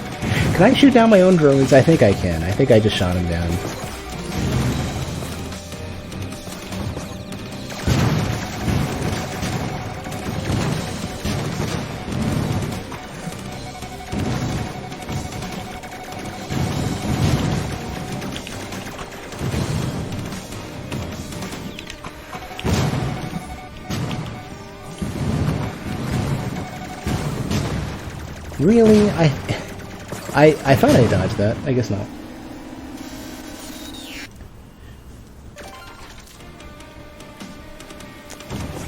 Can I shoot down my own drones? I think I can. I think I just shot him down. Really? I thought I dodged that. I guess not.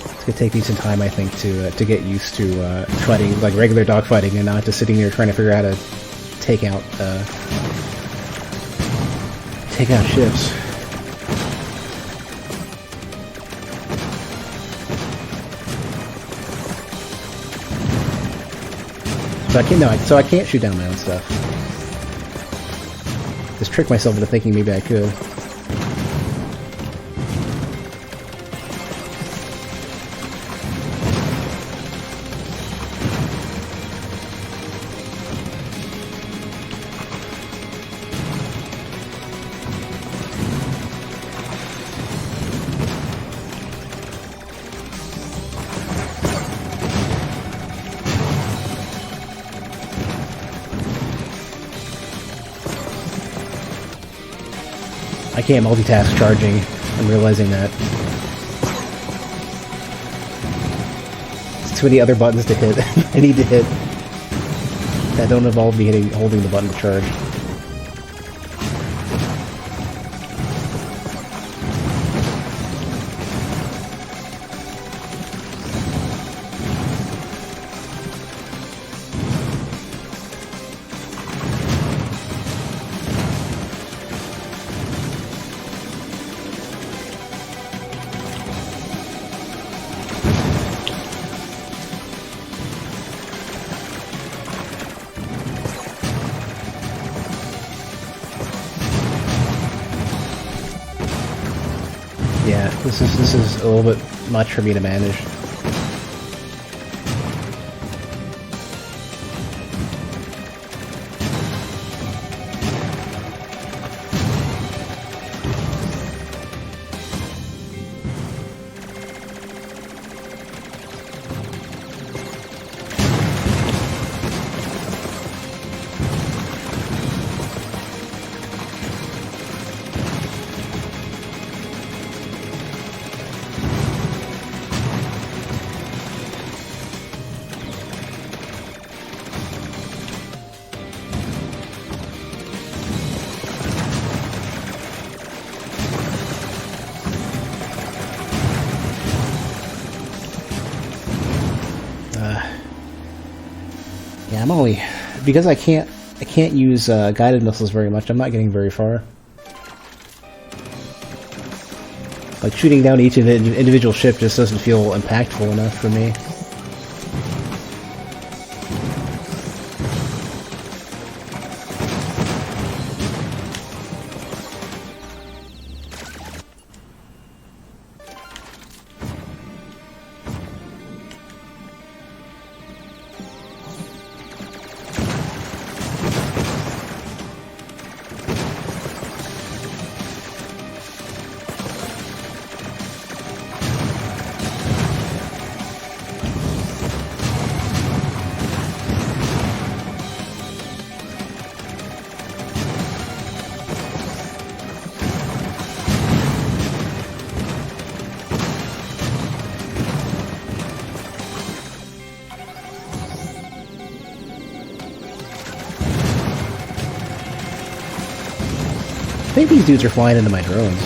It's gonna take me some time, I think, to get used to fighting like regular dogfighting and not just sitting here trying to figure out how to take out ships. So I can't shoot down my own stuff. Just trick myself into thinking maybe I could. I can't multitask charging. I'm realizing that. There's too many other buttons to hit. I need to hit. That don't involve me holding the button to charge. Yeah, this is a little bit much for me to manage. I'm only... Because I can't use guided missiles very much, I'm not getting very far. Like, shooting down each individual ship just doesn't feel impactful enough for me. I think these dudes are flying into my drones.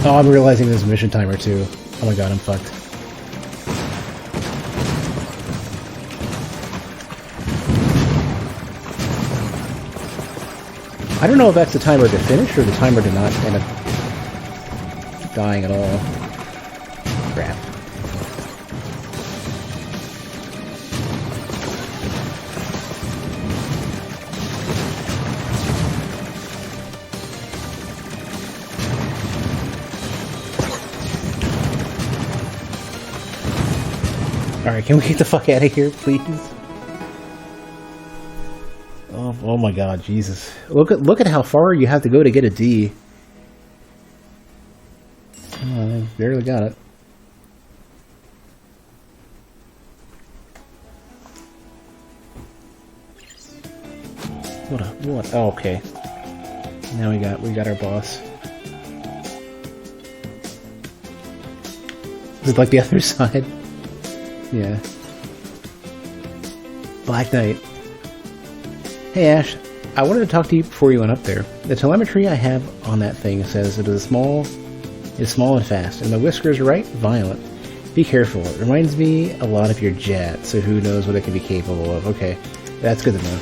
Oh, I'm realizing there's a mission timer too. Oh my god, I'm fucked. I don't know if that's the timer to finish or the timer to not end up dying at all. Crap. Alright, can we get the fuck out of here, please? Oh my god, Jesus. Look at how far you have to go to get a D. Oh, I barely got it. What? Oh, okay. Now we got our boss. Is it like the other side? Yeah. Black Knight. Hey Ash, I wanted to talk to you before you went up there. The telemetry I have on that thing says it is small and fast, and the whiskers are right, violent. Be careful. It reminds me a lot of your jet, so who knows what it can be capable of. Okay, that's good to know.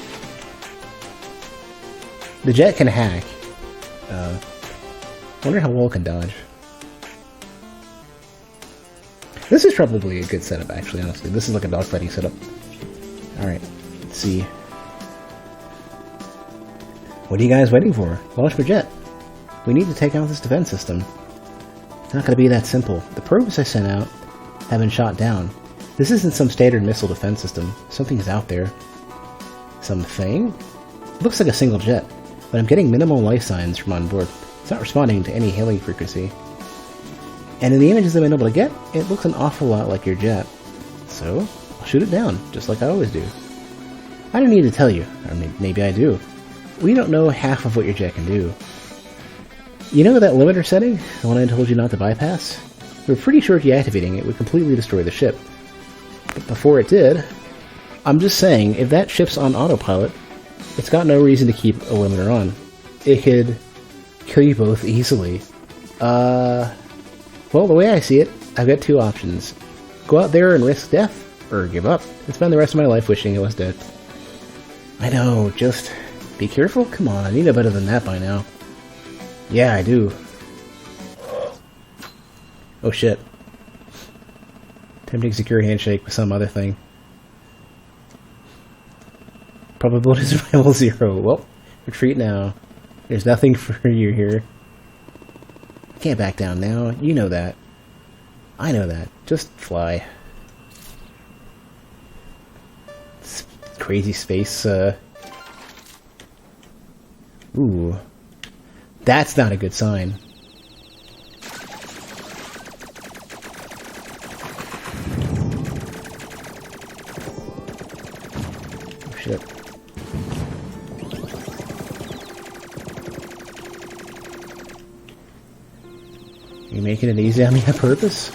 The jet can hack. Wonder how well it can dodge. This is probably a good setup, actually, honestly. This is like a dogfighting setup. Alright, let's see. What are you guys waiting for? Launch for jet. We need to take out this defense system. not gonna be that simple. The probes I sent out have been shot down. This isn't some standard missile defense system. Something's out there. Something? It looks like a single jet, but I'm getting minimal life signs from on board. It's not responding to any hailing frequency. And in the images I've been able to get, it looks an awful lot like your jet. So, I'll shoot it down, just like I always do. I don't need to tell you, or maybe I do. We don't know half of what your jet can do. You know that limiter setting? The one I told you not to bypass? We're pretty sure deactivating it would completely destroy the ship. But before it did, I'm just saying, if that ship's on autopilot, it's got no reason to keep a limiter on. It could kill you both easily. Well, the way I see it, I've got two options. Go out there and risk death, or give up and spend the rest of my life wishing it was dead. I know, just be careful? Come on, you know better than that by now. Yeah, I do. Oh shit. Tempting secure handshake with some other thing. Probability of survival 0. Well, retreat now. There's nothing for you here. Can't back down now. You know that. I know that. Just fly. Crazy space, Ooh. That's not a good sign. Oh, shit. You making it easy on me on purpose?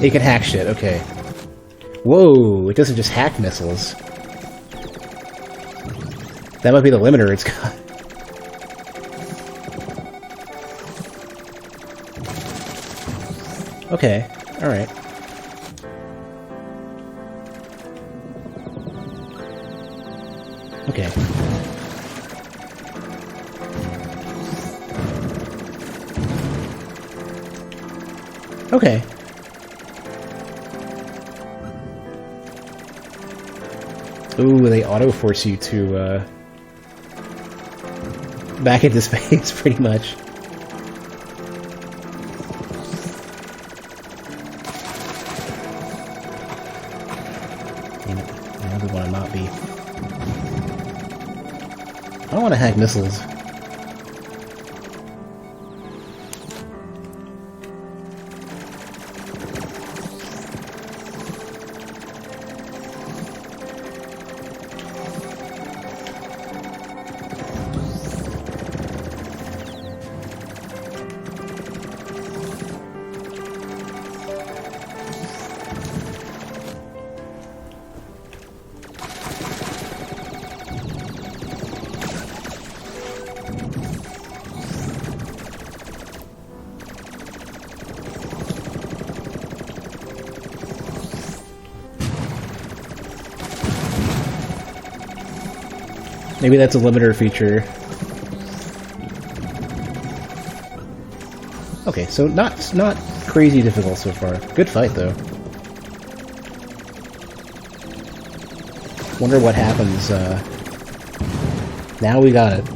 It can hack shit, okay. Whoa, it doesn't just hack missiles. That might be the limiter it's got. Okay, alright. Okay. Okay. Ooh, they auto-force you to, back into space, pretty much. I really want to not be. I don't want to hack missiles. Maybe that's a limiter feature. Okay, so not crazy difficult so far. Good fight though. Wonder what happens. Now we got it.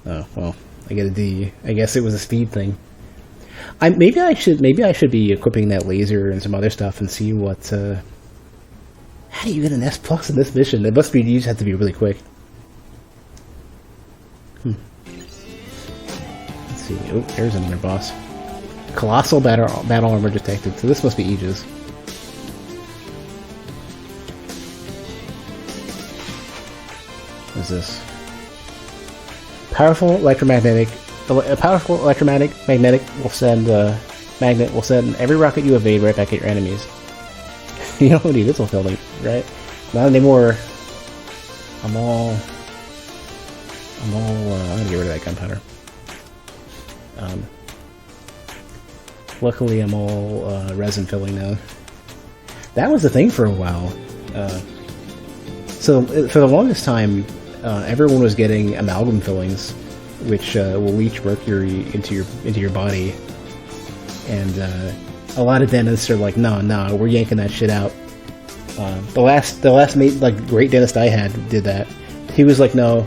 Oh well, I get a D. I guess it was a speed thing. Maybe I should be equipping that laser and some other stuff and see what. How do you get an S+ in this mission? It must be you just have to be really quick. Let's see. Oh, there's another boss. Colossal battle armor detected. So this must be Aegis. What is this? Powerful electromagnetic. A powerful magnet will send every rocket you evade right back at your enemies. You don't need missile filling, right? Not anymore. I'm gonna get rid of that gunpowder. Luckily I'm all resin filling now. That was the thing for a while. So for the longest time, everyone was getting amalgam fillings, which will leach mercury into your body, and a lot of dentists are like, no, we're yanking that shit out. The last mate, like great dentist I had did that. He was like, no,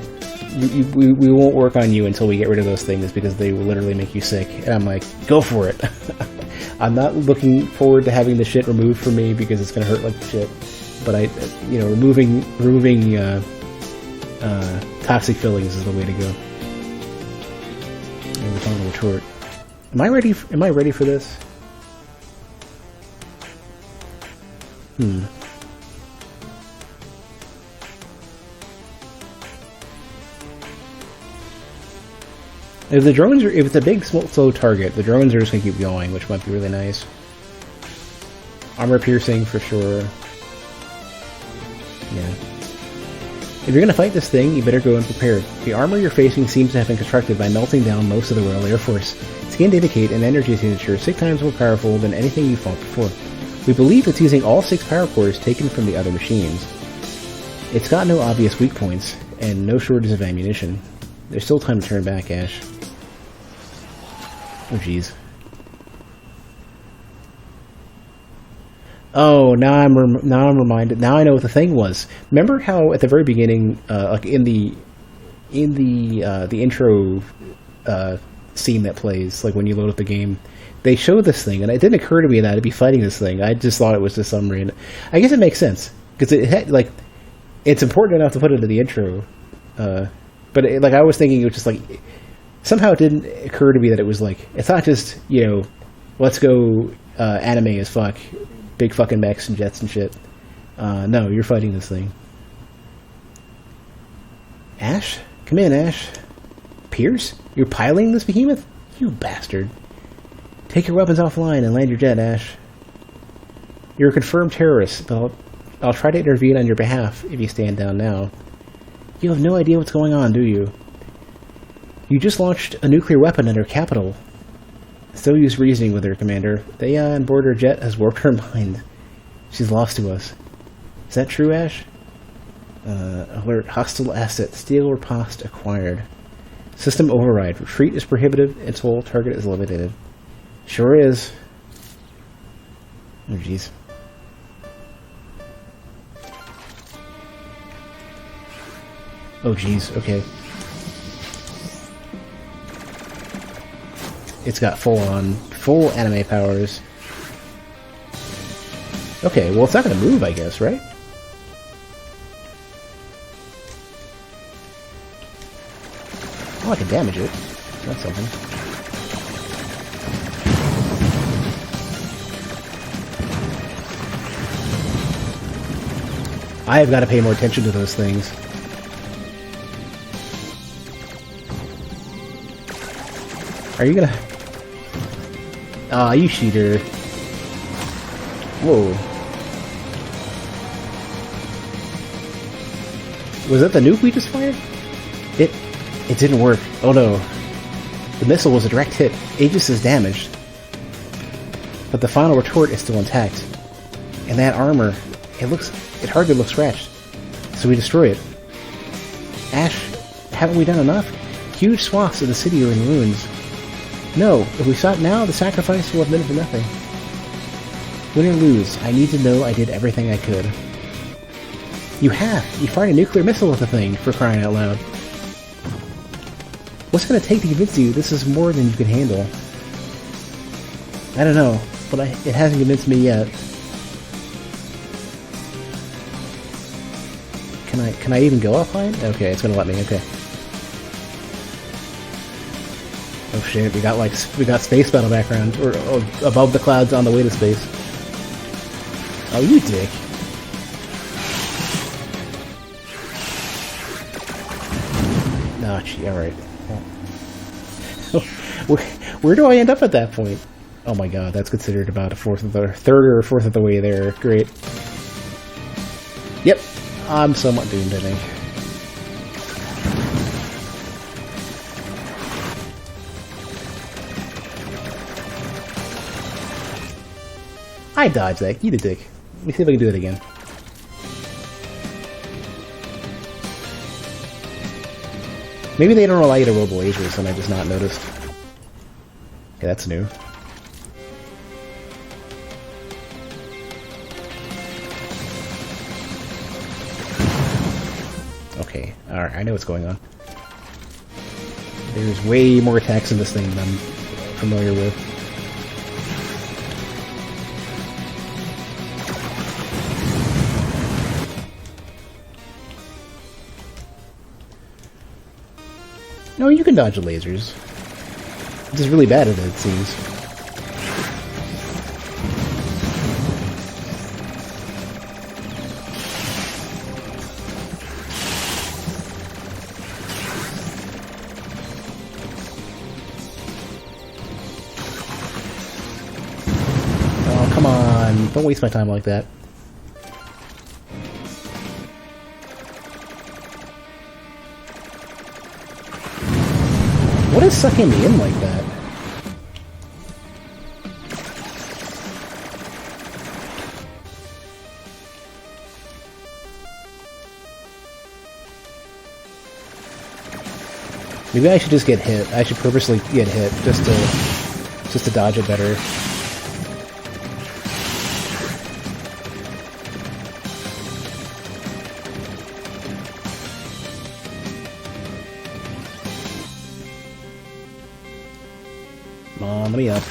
we won't work on you until we get rid of those things because they will literally make you sick. And I'm like, go for it. I'm not looking forward to having the shit removed from me because it's gonna hurt like shit. But removing toxic fillings is the way to go. And the final retort. Am I ready for this? If it's a big, slow target, the drones are just gonna keep going, which might be really nice. Armor piercing for sure. Yeah. If you're gonna fight this thing, you better go in prepared. The armor you're facing seems to have been constructed by melting down most of the Royal Air Force. Scanned indicate an energy signature 6 times more powerful than anything you fought before. We believe it's using all 6 power cores taken from the other machines. It's got no obvious weak points, and no shortage of ammunition. There's still time to turn back, Ash. Oh, jeez. Oh, now I'm reminded. Now I know what the thing was. Remember how at the very beginning, like in the intro scene that plays, like when you load up the game, they show this thing, and it didn't occur to me that I'd be fighting this thing. I just thought it was just some random. I guess it makes sense because it's important enough to put into the intro. But I was thinking it was just like somehow it didn't occur to me that it was like it's not just let's go anime as fuck, big fucking mechs and jets and shit. No, you're fighting this thing. Ash, come in, Ash. Pierce, you're piloting this behemoth, you bastard. Take your weapons offline and land your jet, Ash. You're a confirmed terrorist, but I'll try to intervene on your behalf if you stand down now. You have no idea what's going on, do you? You just launched a nuclear weapon at our capital. Still use reasoning with her, Commander. The AI on board her jet has warped her mind. She's lost to us. Is that true, Ash? Alert. Hostile asset. Steal or post acquired. System override. Retreat is prohibited until target is eliminated. Sure is. Oh, jeez. Oh, jeez. Okay. It's got full anime powers. Okay, well, it's not going to move, I guess, right? Oh, I can damage it. That's something. I have got to pay more attention to those things. Are you gonna... Aw, you cheater. Whoa. Was that the nuke we just fired? It didn't work. Oh no. The missile was a direct hit. Aegis is damaged. But the final retort is still intact. And that armor, it hardly looks scratched. So we destroy it. Ash, haven't we done enough? Huge swaths of the city are in ruins. No, if we stop now, the sacrifice will have been for nothing. Win or lose, I need to know I did everything I could. You have! You fired a nuclear missile with the thing, for crying out loud. What's it gonna take to convince you this is more than you can handle? I don't know, but it hasn't convinced me yet. Can I even go offline? Okay, it's gonna let me, okay. Oh shit, we got space battle background, or above the clouds on the way to space. Oh, you dick. Oh, gee, alright. Where do I end up at that point? Oh my god, that's considered about third or fourth of the way there. Great. Yep, I'm somewhat doomed, I think. I dodged that. Eat a dick. Let me see if I can do it again. Maybe they don't allow you to roll lasers and I just not noticed. Okay, that's new. Okay, alright, I know what's going on. There's way more attacks in this thing than I'm familiar with. No, you can dodge the lasers. It's just really bad at it seems. Oh, come on. Don't waste my time like that. What is sucking me in like that? Maybe I should just get hit. I should purposely get hit just to dodge it better. Come on, let me up.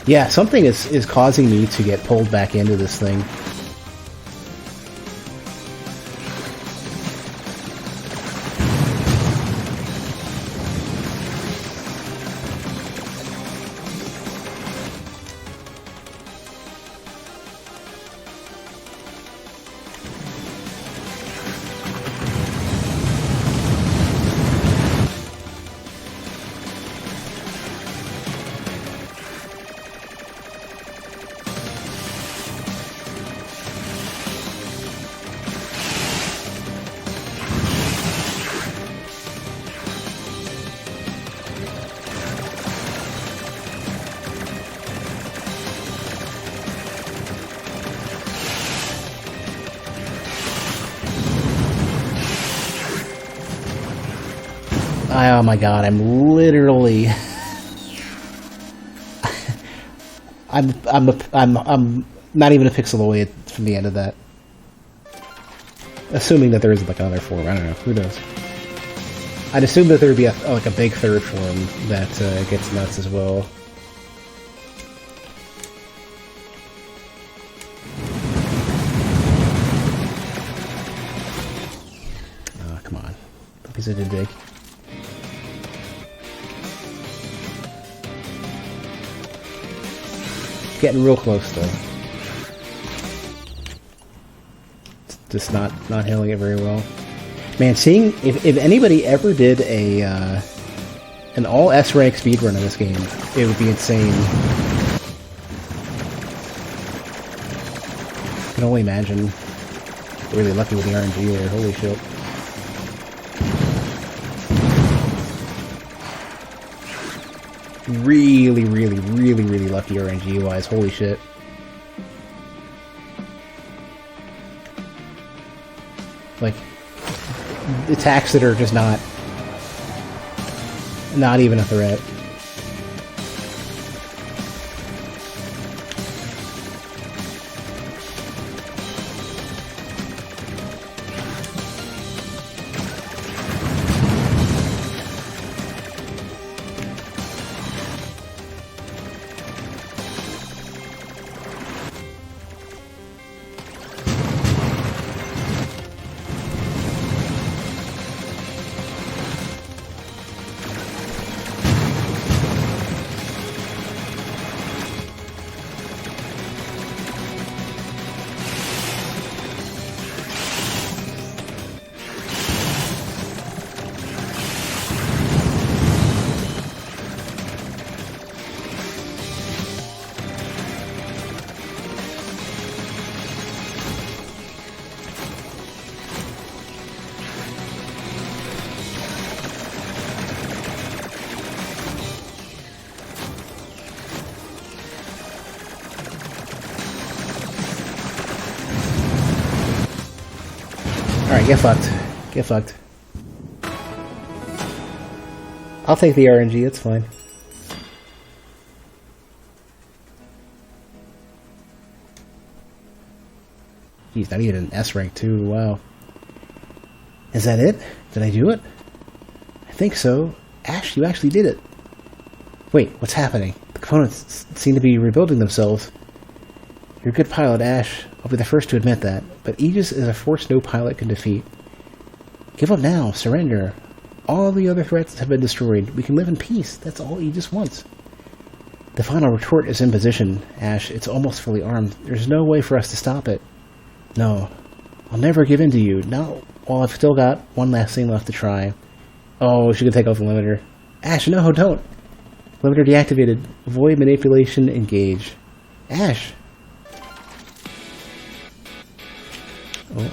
Yeah, something is causing me to get pulled back into this thing. Oh my god, I'm literally I'm not even a pixel away from the end of that. Assuming that there is like another form, I don't know, who knows. I'd assume that there would be like a big third form that gets nuts as well. Oh, come on. Don't be such a dick. Getting real close though. Just not handling it very well. Man, seeing if anybody ever did a an all S rank speedrun of this game, it would be insane. I can only imagine. Really lucky with the RNG there. Holy shit. Really lucky RNG wise. Holy shit. Like, attacks that are just not even a threat. Alright, get fucked. Get fucked. I'll take the RNG, it's fine. Jeez, not even an S rank too, wow. Is that it? Did I do it? I think so. Ash, you actually did it. Wait, what's happening? The components seem to be rebuilding themselves. You're a good pilot, Ash. I'll be the first to admit that. But Aegis is a force no pilot can defeat. Give up now. Surrender. All the other threats have been destroyed. We can live in peace. That's all Aegis wants. The final retort is in position, Ash. It's almost fully armed. There's no way for us to stop it. No. I'll never give in to you. Not while I've still got one last thing left to try. Oh, she could take off the limiter. Ash, no, don't. Limiter deactivated. Void manipulation engage. Ash. Oh.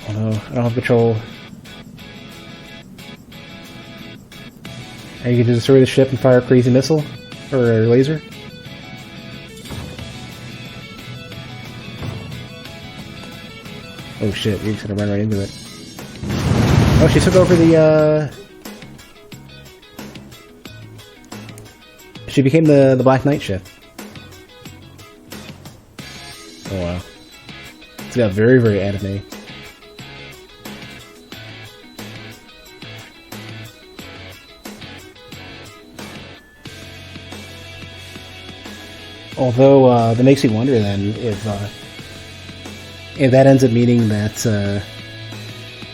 Oh no, I don't have control. Are you going to destroy the ship and fire a crazy missile? Or a laser? Oh shit, you're just gonna run right into it. Oh, she took over the, She became the Black Knight ship. Oh wow. It's got very, very anime. Although, that makes me wonder then if that ends up meaning that,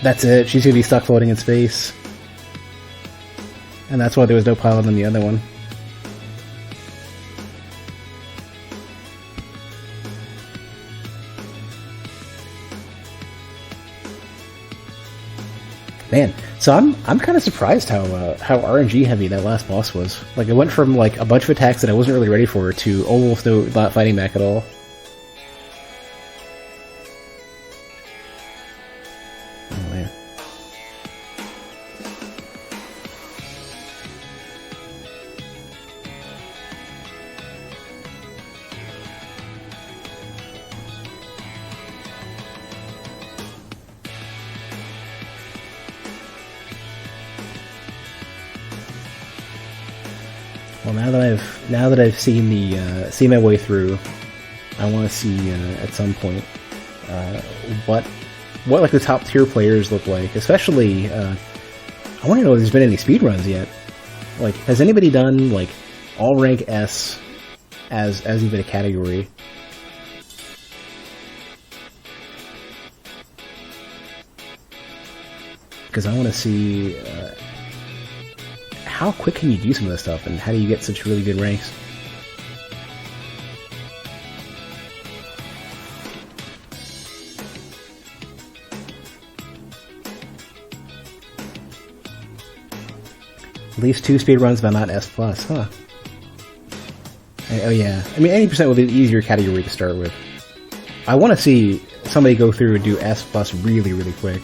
that's it, she's gonna be stuck floating in space. And that's why there was no pilot on the other one. Man, so I'm kind of surprised how RNG heavy that last boss was. Like, it went from like a bunch of attacks that I wasn't really ready for to almost not fighting back at all. Oh man. Well, now that I've seen seen my way through, I want to see at some point what like the top tier players look like. Especially, I want to know if there's been any speedruns yet. Like, has anybody done like all rank S as even a category? Because I want to see. How quick can you do some of this stuff, and how do you get such really good ranks? At least 2 speedruns, but not S+, huh? Oh yeah, I mean 80% will be the easier category to start with. I want to see somebody go through and do S+ really, really quick.